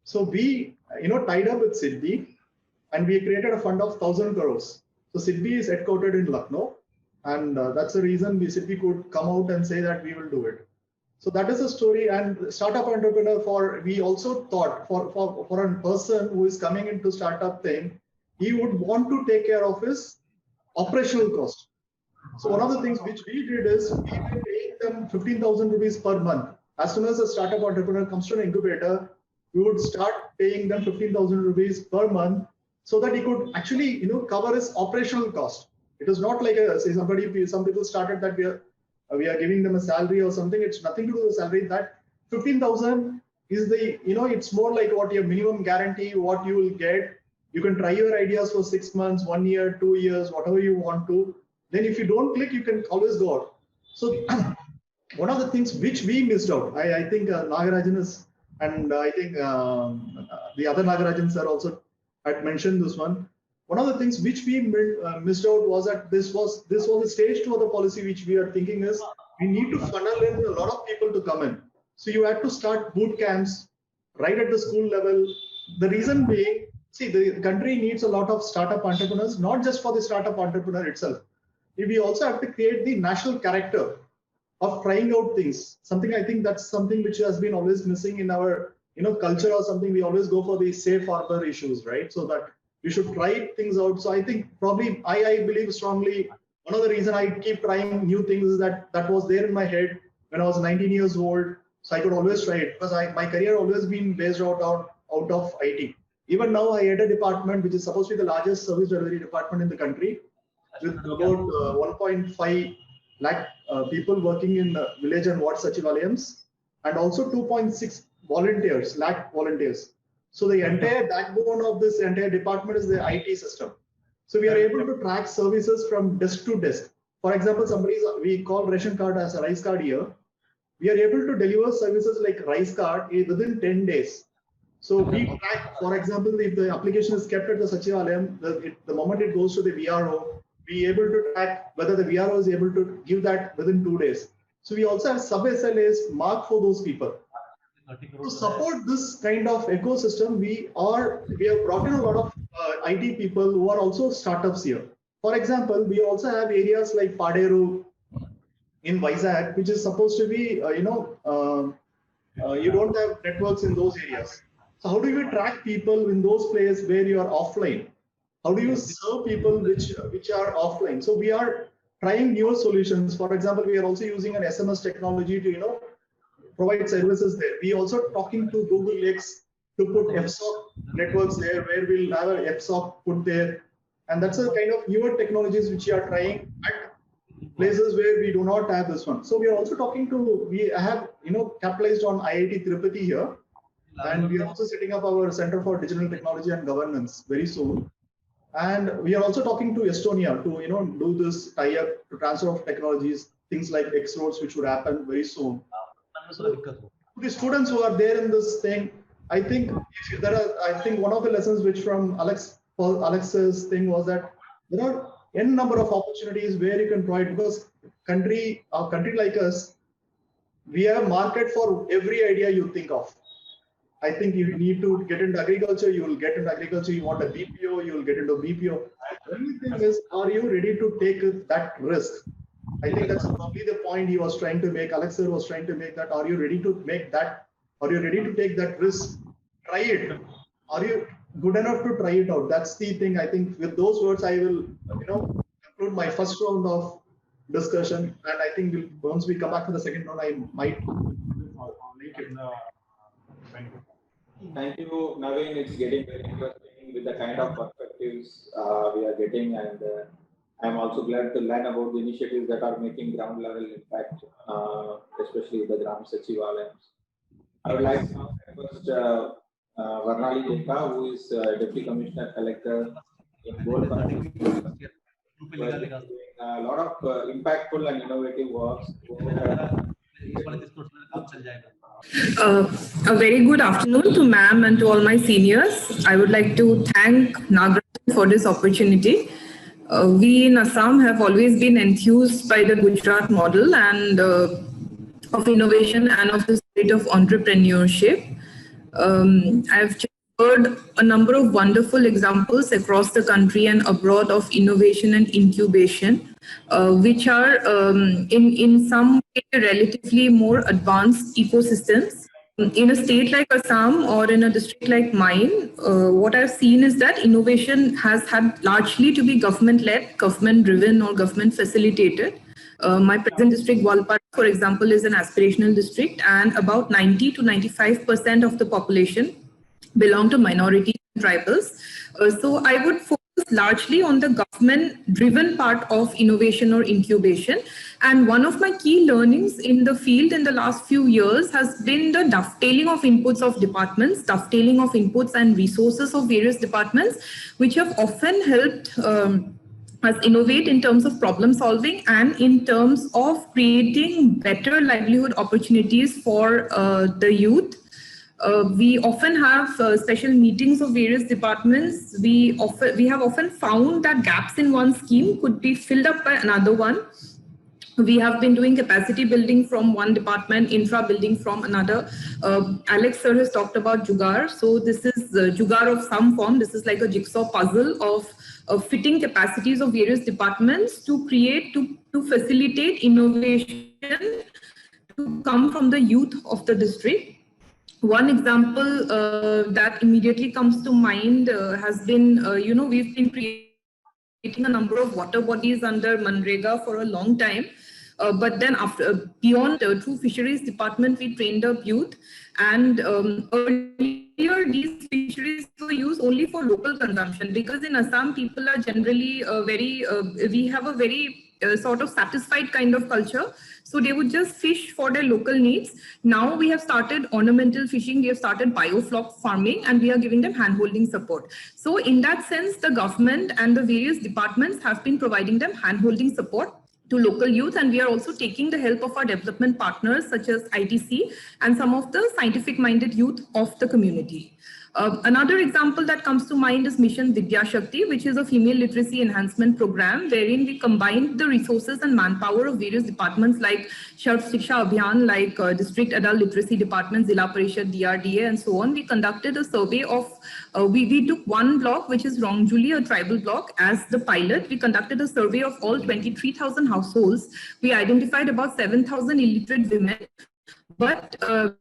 So we tied up with SIDBI, and we created a fund of 1,000 crores. So SIDBI is headquartered in Lucknow, and that's the reason SIDBI could come out and say that we will do it. So that is the story. And startup entrepreneur, we also thought for a person who is coming into startup thing, he would want to take care of his operational cost. So one of the things which we did is we were paying them 15,000 rupees per month. As soon as a startup entrepreneur comes to an incubator, we would start paying them 15,000 rupees per month so that he could actually cover his operational cost. It is not like some people started that we are giving them a salary or something. It's nothing to do with salary. That 15,000 is the it's more like what your minimum guarantee, what you will get. You can try your ideas for 6 months, 1 year, 2 years, whatever you want to. Then if you don't click, you can always go out. So one of the things which we missed out, I think Nagarajan is, and I think the other Nagarajan sir also had mentioned this one. One of the things which we missed out was that this was a stage 2 of the policy which we are thinking is we need to funnel in a lot of people to come in. So you have to start boot camps right at the school level. The reason being, see, the country needs a lot of startup entrepreneurs, not just for the startup entrepreneur itself. We also have to create the national character of trying out things. Something I think that's something which has been always missing in our culture or something. We always go for the safe harbor issues, right? So that we should try things out. So I think probably I believe strongly one of the reasons I keep trying new things is that was there in my head when I was 19 years old. So I could always try it because my career always been based out of IT. Even now I head a department which is supposed to be the largest service delivery department in the country, with about 1.5 lakh people working in village and ward Sachivalayams, and also 2.6 lakh volunteers. So the entire backbone of this entire department is the IT system. So we are able to track services from desk to desk. For example, we call ration card as a rice card here. We are able to deliver services like rice card within 10 days. So we track, for example, if the application is kept at the Sachivalayam, the moment it goes to the VRO, we are able to track whether the VRO is able to give that within 2 days. So we also have sub-SLAs marked for those people. To support this kind of ecosystem, we have brought in a lot of IT people who are also startups here. For example, we also have areas like Paderu in Vizag, which is supposed to be, you don't have networks in those areas. So how do you track people in those places where you are offline? How do you serve people which are offline? So we are trying newer solutions. For example, we are also using an SMS technology to provide services there. We also talking to Google X to put FSOC networks there, where we'll have an FSOC put there, and that's a kind of newer technologies which we are trying at places where we do not have this one. So we are also we have capitalized on IIT Tirupati here, and we are also setting up our Center for Digital Technology and Governance very soon. And we are also talking to Estonia to do this tie-up to transfer of technologies, things like X-Roads, which would happen very soon. So, the students who are there in this thing, I think one of the lessons which from Alex's thing was that there are n number of opportunities where you can provide, because a country like us, we have market for every idea you think of. I think you need to get into agriculture, you will get into agriculture. You want a BPO, you will get into BPO. The only thing is, are you ready to take that risk? I think that's probably the point he was trying to make. Alex sir was trying to make that. Are you ready to make that? Are you ready to take that risk? Try it. Are you good enough to try it out? That's the thing. I think with those words, I will conclude my first round of discussion. And I think once we come back to the second round, I might make it. Thank you, Naveen. It's getting very interesting with the kind of perspectives we are getting, and I'm also glad to learn about the initiatives that are making ground level impact, especially the Gram Sachivalayams. I would like to now request Varnali Dekha, who is Deputy Commissioner Collector in Gold. who has been doing a lot of impactful and innovative works. A very good afternoon to ma'am and to all my seniors. I would like to thank Nagaraj for this opportunity. We in Assam have always been enthused by the Gujarat model and of innovation and of the spirit of entrepreneurship. I've heard a number of wonderful examples across the country and abroad of innovation and incubation, which are in some way relatively more advanced ecosystems. In a state like Assam or in a district like mine, what I've seen is that innovation has had largely to be government-led, government-driven or government-facilitated. My present district, Walpara, for example, is an aspirational district, and about 90 to 95% of the population belong to minority tribals. So I would focus largely on the government-driven part of innovation or incubation. And one of my key learnings in the field in the last few years has been the dovetailing of inputs of departments, dovetailing of inputs and resources of various departments, which have often helped us innovate in terms of problem solving and in terms of creating better livelihood opportunities for the youth. We often have special meetings of various departments. We have often found that gaps in one scheme could be filled up by another one. We have been doing capacity building from one department, infra building from another. Alex sir has talked about Jugaad. So this is Jugaad of some form. This is like a jigsaw puzzle of fitting capacities of various departments to create, to facilitate innovation to come from the youth of the district. One example that immediately comes to mind has been, we've been creating a number of water bodies under Manrega for a long time. But then beyond through fisheries department, we trained up youth, and earlier these fisheries were used only for local consumption, because in Assam people are generally we have a very sort of satisfied kind of culture. So they would just fish for their local needs. Now we have started ornamental fishing, we have started biofloc farming, and we are giving them hand-holding support. So in that sense, the government and the various departments have been providing them hand-holding support to local youth, and we are also taking the help of our development partners such as ITC and some of the scientific-minded youth of the community. Another example that comes to mind is Mission Vidya Shakti, which is a female literacy enhancement program wherein we combined the resources and manpower of various departments like Sarv Shiksha Abhiyan, like District Adult Literacy Department, Zilla Parishad, DRDA, and so on. We conducted a survey of, we took one block, which is Rongjuli, a tribal block, as the pilot. We conducted a survey of all 23,000 households. We identified about 7,000 illiterate women. But the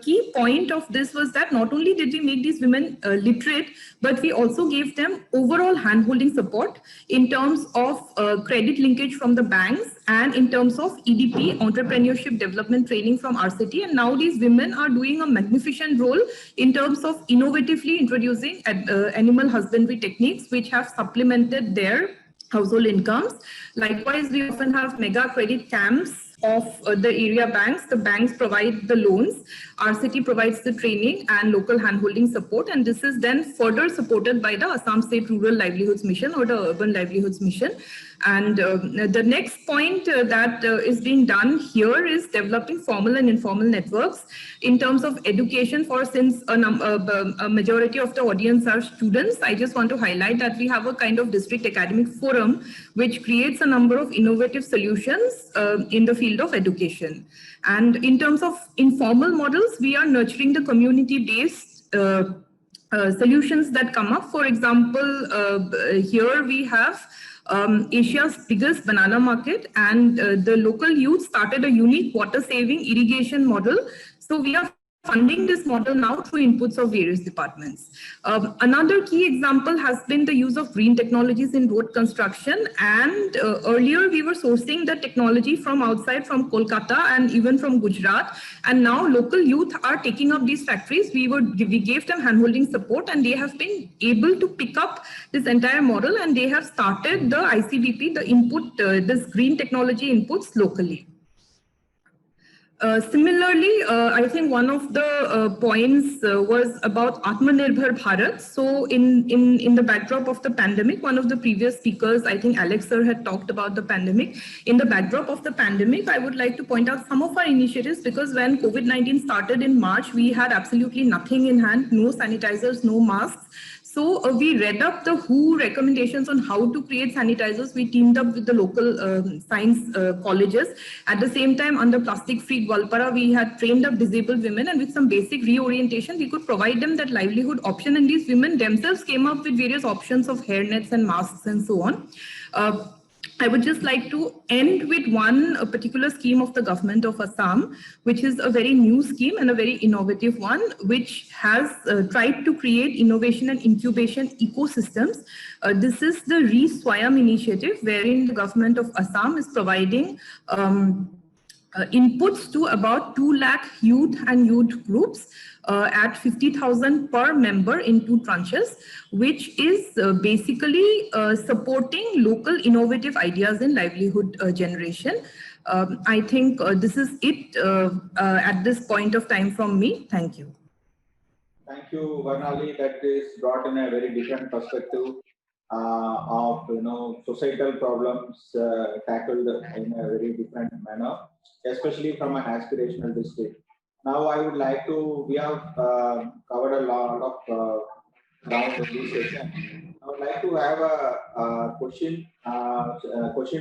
key point of this was that not only did we make these women literate, but we also gave them overall hand-holding support in terms of credit linkage from the banks and in terms of EDP, entrepreneurship development training from RCT. And now these women are doing a magnificent role in terms of innovatively introducing animal husbandry techniques, which have supplemented their household incomes. Likewise, we often have mega credit camps of the area banks. The banks provide the loans, RCT provides the training and local handholding support, and this is then further supported by the Assam State Rural Livelihoods Mission or the Urban Livelihoods Mission. And the next point that is being done here is developing formal and informal networks in terms of education. For since a majority of the audience are students, I just want to highlight that we have a kind of district academic forum which creates a number of innovative solutions in the field of education. And in terms of informal models, we are nurturing the community-based solutions that come up. For example, here we have Asia's biggest banana market, and the local youth started a unique water saving irrigation model. So we are funding this model now through inputs of various departments. Another key example has been the use of green technologies in road construction. And earlier we were sourcing the technology from outside, from Kolkata and even from Gujarat. And now local youth are taking up these factories. We gave them handholding support, and they have been able to pick up this entire model, and they have started the ICBP, the input, this green technology inputs locally. Similarly, I think one of the points was about Atmanirbhar Bharat. So in the backdrop of the pandemic, one of the previous speakers, I think Alex sir, had talked about the pandemic. In the backdrop of the pandemic, I would like to point out some of our initiatives, because when COVID-19 started in March, we had absolutely nothing in hand, no sanitizers, no masks. So we read up the WHO recommendations on how to create sanitizers. We teamed up with the local science colleges. At the same time, under Plastic Free Gwalpara, we had trained up disabled women, and with some basic reorientation, we could provide them that livelihood option. And these women themselves came up with various options of hairnets and masks and so on. I would just like to end with one particular scheme of the government of Assam, which is a very new scheme and a very innovative one, which has tried to create innovation and incubation ecosystems. This is the Re-Swayam initiative, wherein the government of Assam is providing inputs to about 2 lakh youth and youth groups at 50,000 per member in 2 tranches, which is basically supporting local innovative ideas in livelihood generation. I think this is it at this point of time from me. Thank you. Thank you, Varnali. That is brought in a very different perspective of societal problems tackled in a very different manner, especially from an aspirational district. Now, I would like to. We have covered a lot of ground in this session. I would like to have a question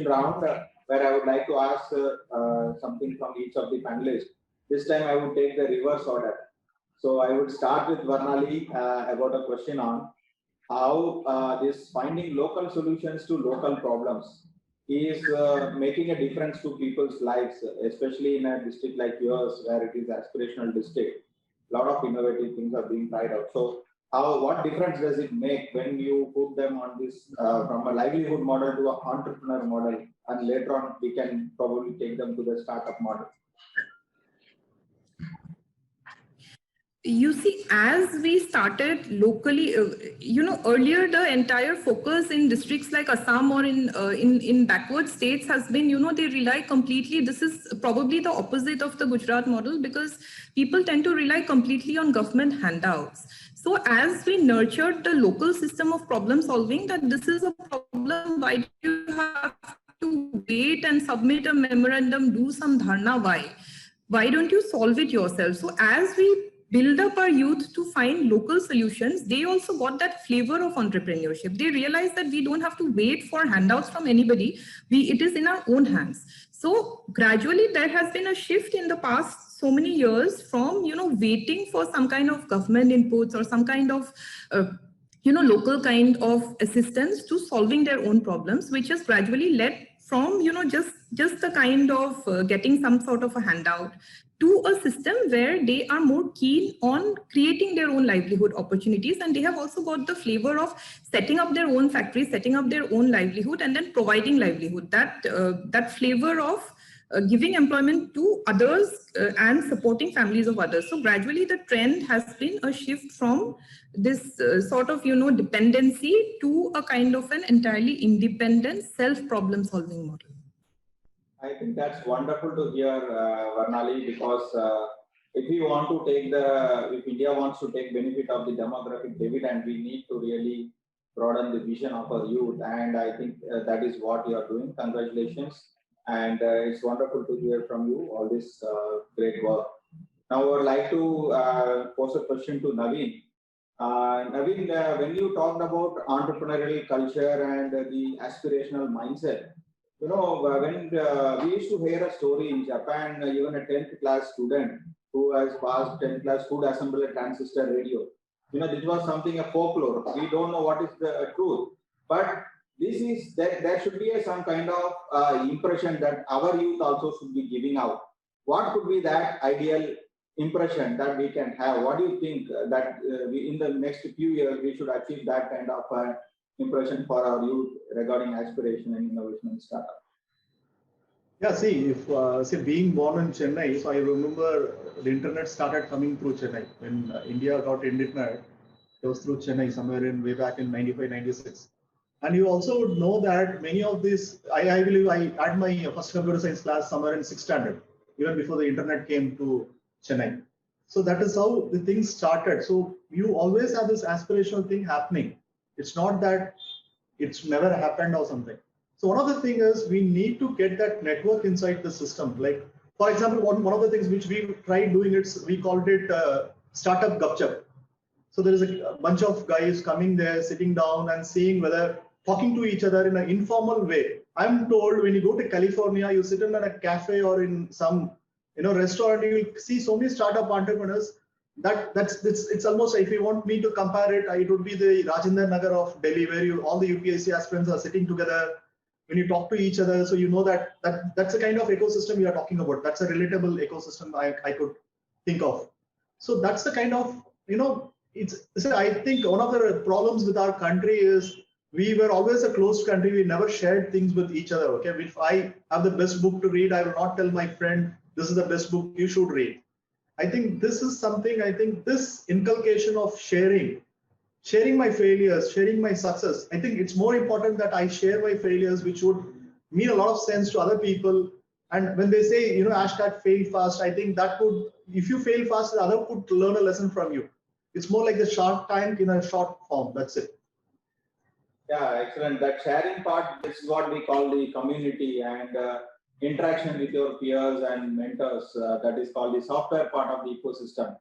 round where I would like to ask something from each of the panelists. This time, I would take the reverse order. So I would start with Varnali about a question on how this finding local solutions to local problems is making a difference to people's lives, especially in a district like yours, where it is aspirational district. A lot of innovative things are being tried out. So what difference does it make when you put them on this from a livelihood model to an entrepreneur model, and later on we can probably take them to the startup model? You see, as we started locally, earlier the entire focus in districts like Assam or in backward states has been, they rely completely. This is probably the opposite of the Gujarat model, because people tend to rely completely on government handouts. So as we nurtured the local system of problem solving, that this is a problem, why do you have to wait and submit a memorandum, do some dharna, why don't you solve it yourself? So as we build up our youth to find local solutions, they also got that flavor of entrepreneurship. They realized that we don't have to wait for handouts from anybody. It is in our own hands. So gradually there has been a shift in the past so many years from, waiting for some kind of government inputs or some kind of, local kind of assistance to solving their own problems, which has gradually led from, just the kind of getting some sort of a handout to a system where they are more keen on creating their own livelihood opportunities, and they have also got the flavor of setting up their own factories, setting up their own livelihood, and then providing livelihood. That flavor of giving employment to others and supporting families of others. So gradually the trend has been a shift from this sort of dependency to a kind of an entirely independent self-problem solving model. I think that's wonderful to hear, Varnali, because if India wants to take benefit of the demographic dividend, we need to really broaden the vision of our youth. And I think that is what you are doing. Congratulations. And it's wonderful to hear from you all this great work. Now, I would like to pose a question to Naveen. Naveen, when you talked about entrepreneurial culture and the aspirational mindset, when we used to hear a story in Japan, even a 10th class student who has passed 10th class could assemble a transistor radio. This was something a folklore. We don't know what is the truth, but there should be some kind of impression that our youth also should be giving out. What could be that ideal impression that we can have? What do you think that in the next few years we should achieve that kind of impression for our youth regarding aspiration and innovation and startup? Yeah, if being born in Chennai, so I remember the internet started coming through Chennai. When India got internet, it was through Chennai somewhere way back in 95, 96. And you also would know that many of these, I believe I had my first computer science class somewhere in 6th standard. even before the internet came to Chennai. So that is how the things started. So you always have this aspirational thing happening. It's not that it's never happened or something. So one of the things is we need to get that network inside the system. Like, for example, one of the things which we tried doing, we called it Startup Gupchup. So there is a bunch of guys coming there, sitting down and seeing whether talking to each other in an informal way. I'm told when you go to California, you sit in a cafe or in some restaurant, you will see so many startup entrepreneurs. It's almost, if you want me to compare it, it would be the Rajendra Nagar of Delhi, where all the UPSC aspirants are sitting together. When you talk to each other, so you know that's the kind of ecosystem we are talking about. That's a relatable ecosystem I could think of. So that's the kind of, I think one of the problems with our country is we were always a closed country. We never shared things with each other. Okay, if I have the best book to read, I will not tell my friend, this is the best book you should read. I think this is something, this inculcation of sharing my failures, sharing my success. I think it's more important that I share my failures, which would mean a lot of sense to other people. And when they say, hashtag fail fast, I think that could, if you fail fast, the other could learn a lesson from you. It's more like the Shark Tank in a short form. That's it. Yeah, excellent. That sharing part, this is what we call the community and interaction with your peers and mentors. That is called the software part of the ecosystem,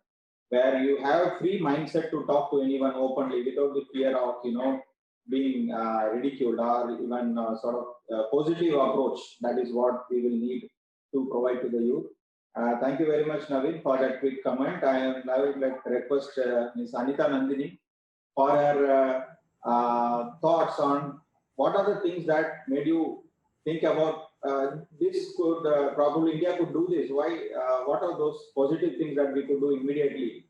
where you have a free mindset to talk to anyone openly without the fear of, being ridiculed or even sort of positive approach. That is what we will need to provide to the youth. Thank you very much, Naveen, for that quick comment. I would like to request Ms. Anita Nandini for her thoughts on what are the things that made you think about this could probably India could do this. Why? What are those positive things that we could do immediately,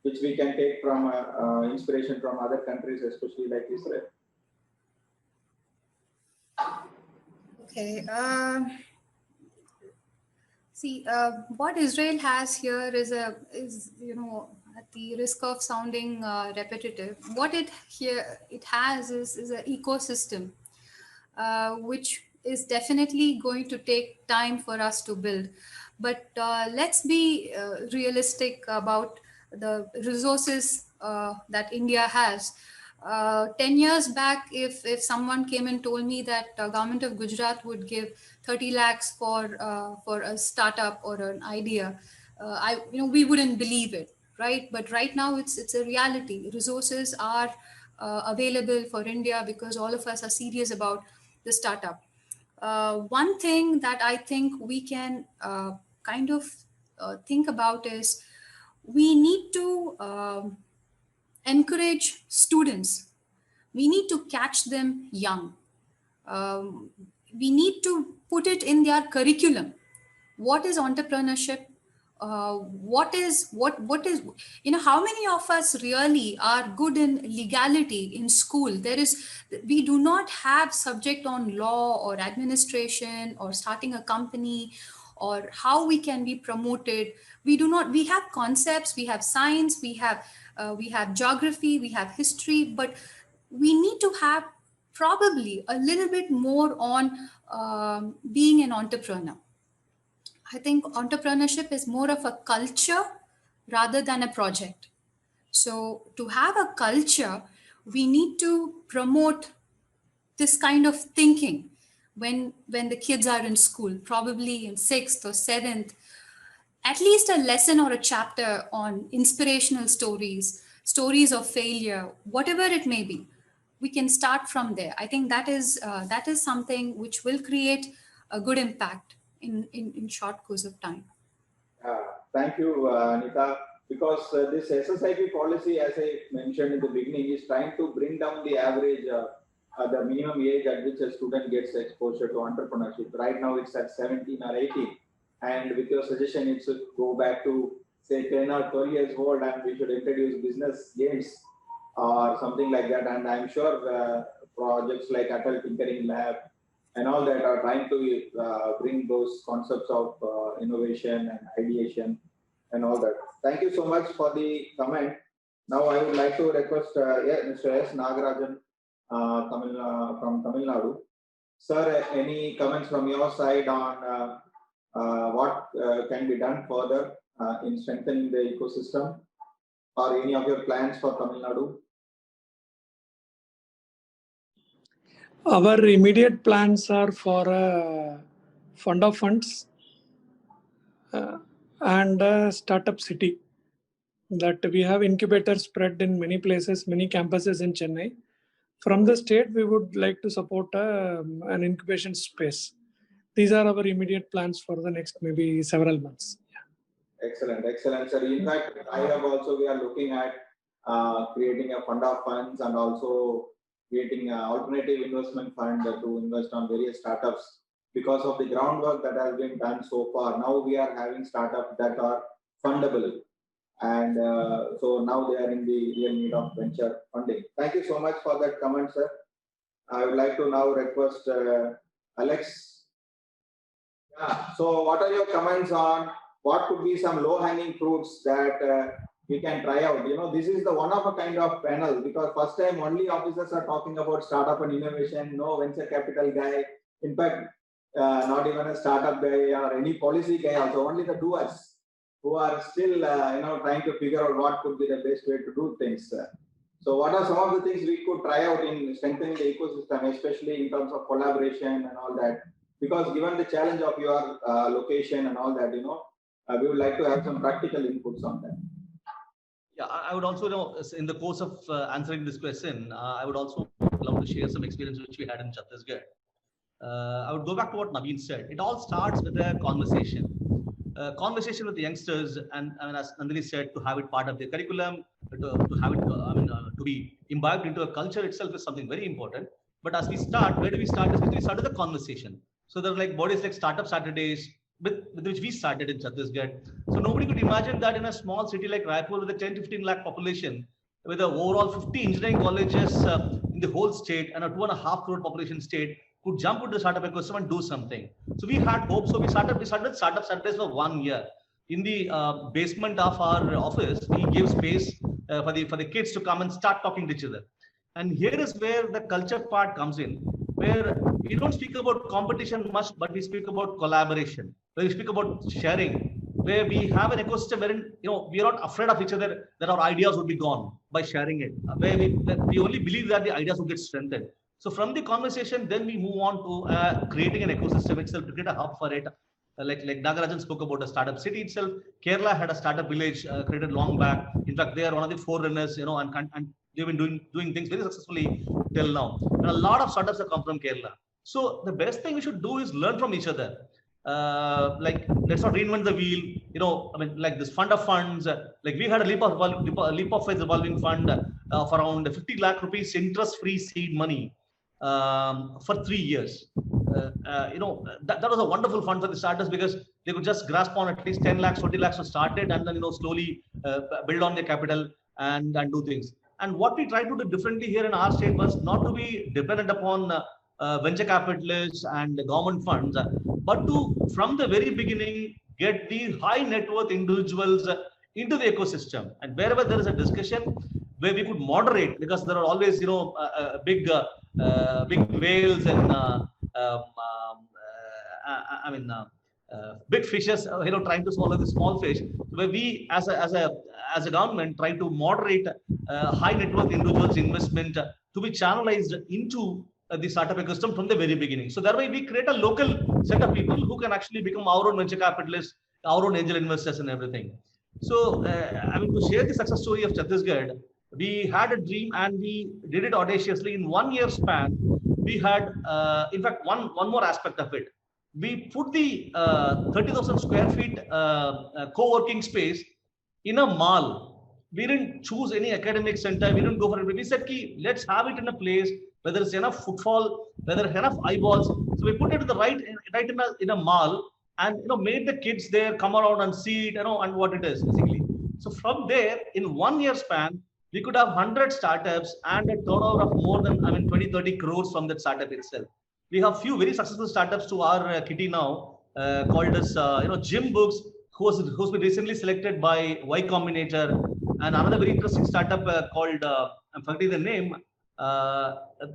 which we can take from inspiration from other countries, especially like Israel? Okay. See, what Israel has here is at the risk of sounding repetitive, what it has is an ecosystem, which is definitely going to take time for us to build. But let's be realistic about the resources that India has. 10 years back, if someone came and told me that government of Gujarat would give 30 lakhs for a startup or an idea, we wouldn't believe it, right? But right now it's a reality. Resources are available for India because all of us are serious about the startup. One thing that I think we can think about is we need to encourage students. We need to catch them young. We need to put it in their curriculum. What is entrepreneurship? What is how many of us really are good in legality in school? We do not have subject on law or administration or starting a company or how we can be promoted. We have concepts, we have science, we have geography, we have history, but we need to have probably a little bit more on being an entrepreneur. I think entrepreneurship is more of a culture rather than a project. So to have a culture, we need to promote this kind of thinking when the kids are in school, probably in 6th or 7th, at least a lesson or a chapter on inspirational stories of failure, whatever it may be. We can start from there. I think that is something which will create a good impact in short course of time. Thank you, Anita. Because this SSIP policy, as I mentioned in the beginning, is trying to bring down the average, the minimum age at which a student gets exposure to entrepreneurship. Right now, it's at 17 or 18. And with your suggestion, it should go back to, say, 10 or 12 years old, and we should introduce business games or something like that. And I'm sure projects like Atal Tinkering Lab and all that are trying to bring those concepts of innovation and ideation and all that. Thank you so much for the comment. Now I would like to request Mr. S. Nagarajan from Tamil Nadu. Sir, any comments from your side on what can be done further in strengthening the ecosystem, or any of your plans for Tamil Nadu? Our immediate plans are for a fund of funds and a startup city. That we have incubators spread in many places, many campuses in Chennai. From the state, we would like to support an incubation space. These are our immediate plans for the next maybe several months. Excellent, excellent, sir. In fact, we are looking at creating a fund of funds and also creating an alternative investment fund to invest on various startups because of the groundwork that has been done so far. Now we are having startups that are fundable. And so now they are in the real need of venture funding. Thank you so much for that comment, sir. I would like to now request Alex. Yeah. So what are your comments on what could be some low-hanging fruits that we can try out? You know, this is the one of a kind of panel because first time only officers are talking about startup and innovation, no venture capital guy. In fact, not even a startup guy or any policy guy also, only the doers who are still trying to figure out what could be the best way to do things. So what are some of the things we could try out in strengthening the ecosystem, especially in terms of collaboration and all that? Because given the challenge of your location and all that, we would like to have some practical inputs on that. Yeah, I would also, in the course of answering this question, I would also love to share some experience which we had in Chhattisgarh. I would go back to what Naveen said. It all starts with a conversation. Conversation with the youngsters, and as Nandini said, to have it part of their curriculum, to have it, to be imbibed into a culture itself is something very important. But as we start, where do we start? We start with the conversation. So there are like bodies like Startup Saturdays, with which we started in Chhattisgarh. So nobody could imagine that in a small city like Raipur with a 10-15 lakh population, with the overall 50 engineering colleges in the whole state and a 2.5 crore population state, could jump into the startup ecosystem and do something. So we had hope. So we started Startup Saturdays for 1 year. In the basement of our office, we gave space for the kids to come and start talking to each other. And here is where the culture part comes in, where we don't speak about competition much, but we speak about collaboration, where we speak about sharing, where we have an ecosystem wherein we are not afraid of each other that our ideas would be gone by sharing it, where we only believe that the ideas will get strengthened. So from the conversation, then we move on to creating an ecosystem itself to create a hub for it. Like Nagarajan spoke about a startup city itself. Kerala had a startup village created long back. In fact, they are one of the forerunners, and they've been doing things very successfully till now. And a lot of startups have come from Kerala. So the best thing we should do is learn from each other. Like let's not reinvent the wheel. Like this fund of funds. Like we had a leap of faith revolving fund of around 50 lakh rupees interest-free seed money. For 3 years. That was a wonderful fund for the starters because they could just grasp on at least 10 lakhs, 20 lakhs to start it and then slowly build on their capital and do things. And what we tried to do differently here in our state was not to be dependent upon venture capitalists and government funds, but to, from the very beginning, get the high net worth individuals into the ecosystem. And wherever there is a discussion, where we could moderate, because there are always big whales and big fishes trying to swallow the small fish, where we as a government try to moderate high net worth individuals investment to be channelized into the startup ecosystem from the very beginning. So that way we create a local set of people who can actually become our own venture capitalists, our own angel investors and everything. So to share the success story of Chhattisgarh, we had a dream and we did it audaciously in 1 year span. We had, in fact, one more aspect of it. We put the 30,000 square feet co-working space in a mall. We didn't choose any academic center. We didn't go for it. We said, let's have it in a place where there is enough footfall, where there are enough eyeballs. So we put it right in a mall and made the kids there come around and see it, and what it is basically. So from there, in 1 year span, we could have 100 startups and a turnover of more than 20-30 crores from that startup itself. We have few very successful startups to our kitty now, called as Jim Books, who's been recently selected by Y Combinator, and another very interesting startup called I'm forgetting the name.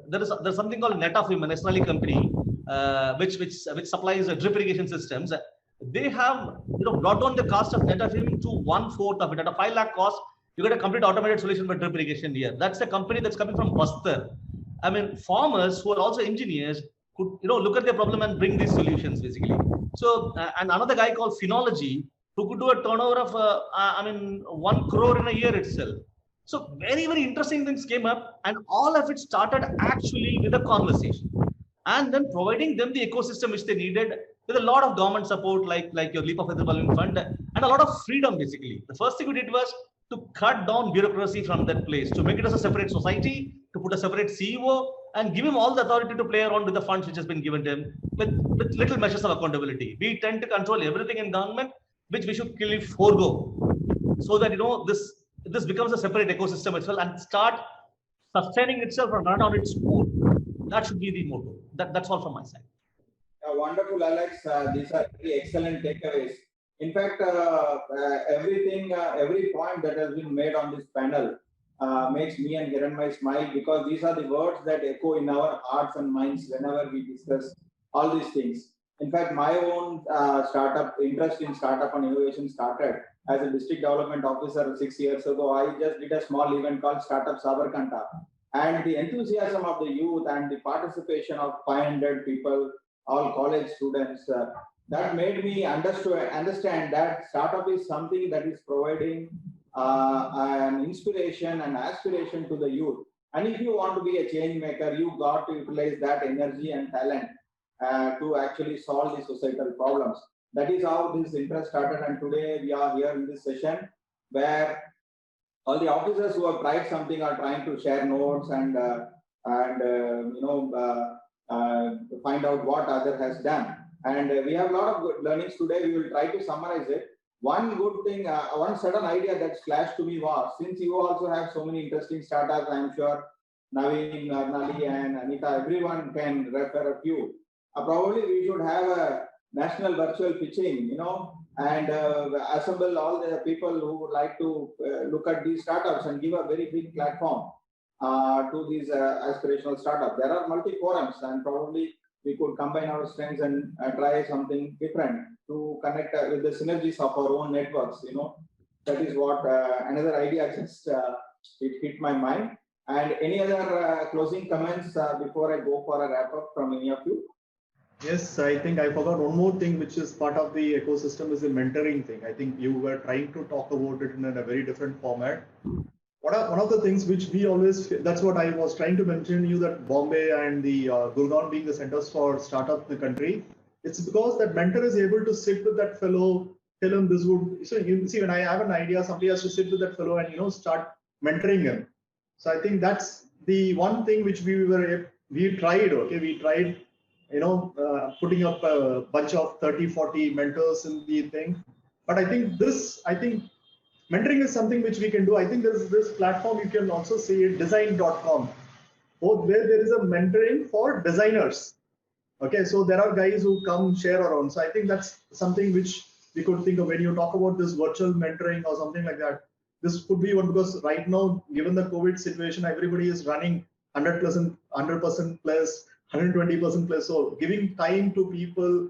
There's something called Netafim, an Israeli company, which supplies drip irrigation systems. they have brought down the cost of net filming to 1/4 of it. At a 5 lakh cost, you get a complete automated solution for drip irrigation here. That's a company that's coming from Bastar. I mean, farmers who are also engineers could look at their problem and bring these solutions basically. So and another guy called Phenology, who could do a turnover of 1 crore in a year itself. So very, very interesting things came up, and all of it started actually with a conversation, and then providing them the ecosystem which they needed with a lot of government support, like your Leap of Faith Revolving Fund, and a lot of freedom basically. The first thing we did was to cut down bureaucracy from that place, to make it as a separate society, to put a separate CEO, and give him all the authority to play around with the funds which has been given to him with little measures of accountability. We tend to control everything in government, which we should clearly forego, so that this becomes a separate ecosystem itself and start sustaining itself and run on its own. That should be the motto. That's all from my side. Wonderful, Alex. These are very excellent takeaways. In fact, every point that has been made on this panel makes me and Hiranmay smile, because these are the words that echo in our hearts and minds whenever we discuss all these things. In fact, my own interest in startup and innovation started as a district development officer 6 years ago. I just did a small event called Startup Sabarkanta. And the enthusiasm of the youth and the participation of 500 people, all college students, that made me understand that startup is something that is providing an inspiration and aspiration to the youth. And if you want to be a change maker, you got to utilize that energy and talent to actually solve the societal problems. That is how this interest started. And today we are here in this session where all the officers who have tried something are trying to share notes and find out what other has done. And we have a lot of good learnings today. We will try to summarize it. One good thing, one sudden idea that flashed to me was, since you also have so many interesting startups, I'm sure Naveen, Nali, and Anita, everyone can refer a few. Probably we should have a national virtual pitching, and assemble all the people who would like to look at these startups and give a very big platform to these aspirational startups. There are multi-forums, and probably we could combine our strengths and try something different to connect with the synergies of our own networks. That is what another idea just it hit my mind. And any other closing comments before I go for a wrap up from any of you? Yes, I think I forgot one more thing, which is part of the ecosystem, is the mentoring thing. I think you were trying to talk about it in a very different format. One of the things which we always, that's what I was trying to mention to you, that Bombay and the Gurgaon being the centers for startup in the country, it's because that mentor is able to sit with that fellow, tell him this would, so you see, when I have an idea, somebody has to sit with that fellow and, start mentoring him. So I think that's the one thing which we tried, putting up a bunch of 30, 40 mentors in the thing. But I think mentoring is something which we can do. I think there's this platform, you can also see it, design.com, where there is a mentoring for designers. Okay, so there are guys who come share around. So I think that's something which we could think of when you talk about this virtual mentoring or something like that. This could be one, because right now, given the COVID situation, everybody is running 100%, 100% plus, 120% plus. So giving time to people,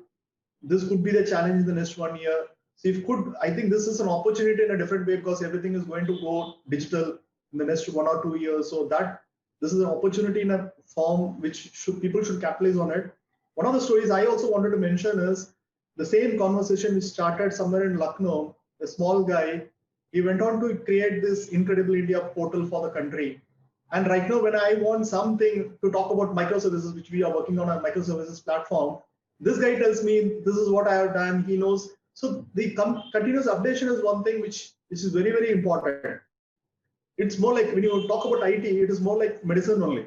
this could be the challenge in the next 1 year. So I think this is an opportunity in a different way, because everything is going to go digital in the next 1 or 2 years. So this is an opportunity in a form which people should capitalize on it. One of the stories I also wanted to mention is the same conversation which started somewhere in Lucknow. A small guy, he went on to create this Incredible India portal for the country. And right now, when I want something to talk about microservices, which we are working on a microservices platform, this guy tells me, this is what I have done. He knows. So the continuous updation is one thing which is very, very important. It's more like when you talk about IT, it is more like medicine only.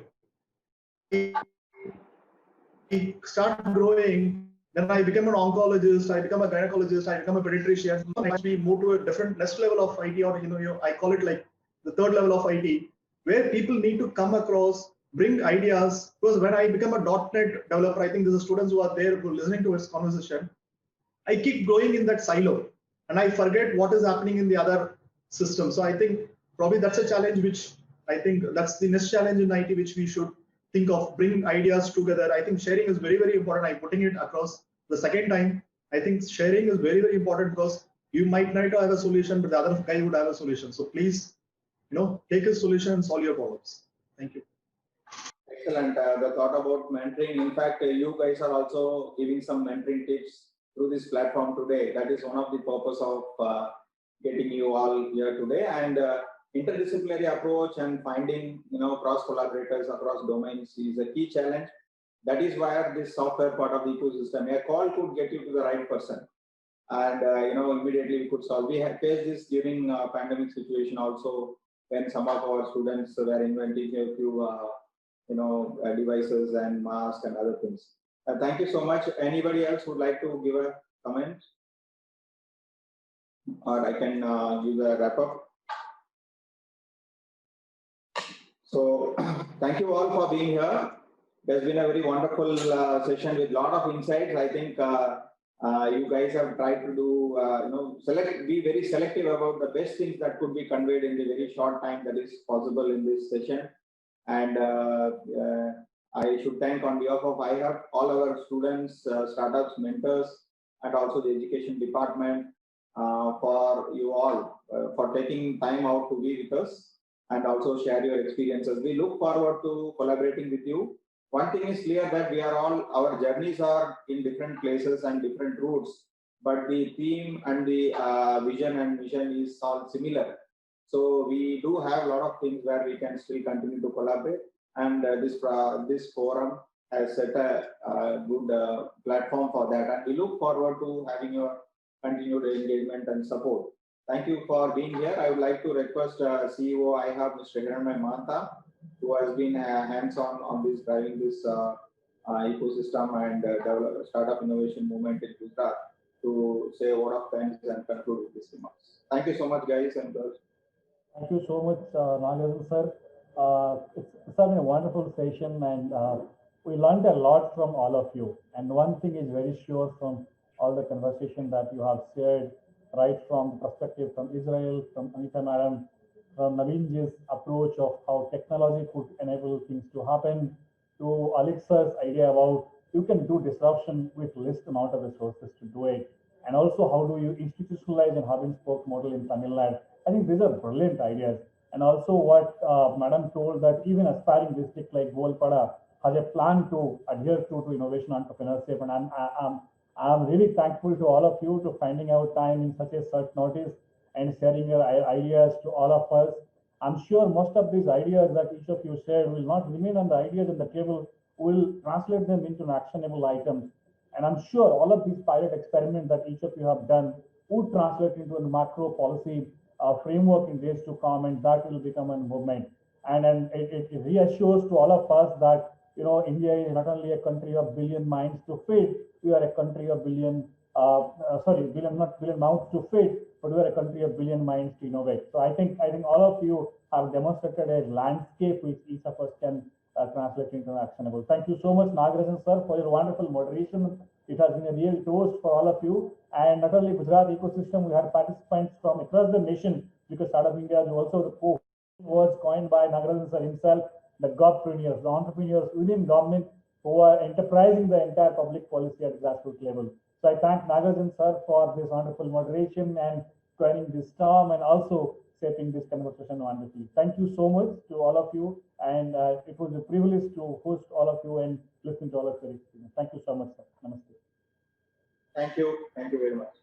We start growing, then I become an oncologist, I become a gynecologist, I become a pediatrician. We move to a different next level of IT, or I call it like the third level of IT, where people need to come across, bring ideas. Because when I become a .NET developer, I think there's students who are there who are listening to this conversation. I keep growing in that silo and I forget what is happening in the other system. So I think probably that's a challenge which I think that's the next challenge in IT which we should think of, bring ideas together. I think sharing is very, very important. I'm putting it across the second time. I think sharing is very, very important because you might not have a solution, but the other guy would have a solution. So please, take a solution and solve your problems. Thank you. Excellent. The thought about mentoring. In fact, you guys are also giving some mentoring tips through this platform today. That is one of the purpose of getting you all here today. And interdisciplinary approach and finding cross collaborators across domains is a key challenge. That is where this software part of the ecosystem, a call could get you to the right person, and immediately we could solve. We have faced this during pandemic situation also, when some of our students were inventing a few devices and masks and other things. Thank you so much. Anybody else would like to give a comment, or I can give a wrap up? So thank you all for being here. There's been a very wonderful session with a lot of insights. I think you guys have tried to do, be very selective about the best things that could be conveyed in the very short time that is possible in this session. And I should thank on behalf of iHub all our students, startups, mentors, and also the education department for you all for taking time out to be with us and also share your experiences. We look forward to collaborating with you. One thing is clear, that our journeys are in different places and different routes, but the theme and the vision and mission is all similar. So we do have a lot of things where we can still continue to collaborate, and this forum has set a good platform for that, and we look forward to having your continued engagement and support. Thank you for being here. I would like to request CEO iHub, Mr. Hiranmay Mahanta, who has been hands-on on this, driving this ecosystem and startup innovation movement in Gujarat, to say a word of thanks and conclude with these remarks. Thank you so much, guys and girls. Thank you so much, Nagarajan sir. It's been a wonderful session, and we learned a lot from all of you. And one thing is very sure from all the conversation that you have shared, right from the perspective from Israel, from Anita Madam, from Naveenji's approach of how technology could enable things to happen, to Alexa's idea about you can do disruption with least amount of resources to do it. And also, how do you institutionalize an hub and spoke model in Tamil Nadu? I think these are brilliant ideas. And also what Madam told, that even aspiring district like Golpada has a plan to adhere to innovation entrepreneurship. And I'm really thankful to all of you to finding out time in such a short notice and sharing your ideas to all of us. I'm sure most of these ideas that each of you shared will not remain on the ideas on the table, will translate them into actionable items. And I'm sure all of these pilot experiments that each of you have done would translate into a macro policy framework in days to come, and that will become a movement. And it reassures to all of us that India is not only a country of billion minds to feed, we are a country of billion mouths to feed, but we are a country of billion minds to innovate. So I think all of you have demonstrated a landscape which each of us can translate into actionable. Thank you so much, Nagarajan sir, for your wonderful moderation. It has been a real toast for all of you. And not only Gujarat ecosystem, we had participants from across the nation, because Startup India is also the words coined by Nagarajan sir himself, the govpreneurs, the entrepreneurs within government who are enterprising the entire public policy at grassroots level. So I thank Nagarajan sir for this wonderful moderation and joining this term, and also shaping this conversation wonderfully. Thank you so much to all of you, and it was a privilege to host all of you and listen to all of your experience. Thank you so much, sir. Namaste. Thank you very much.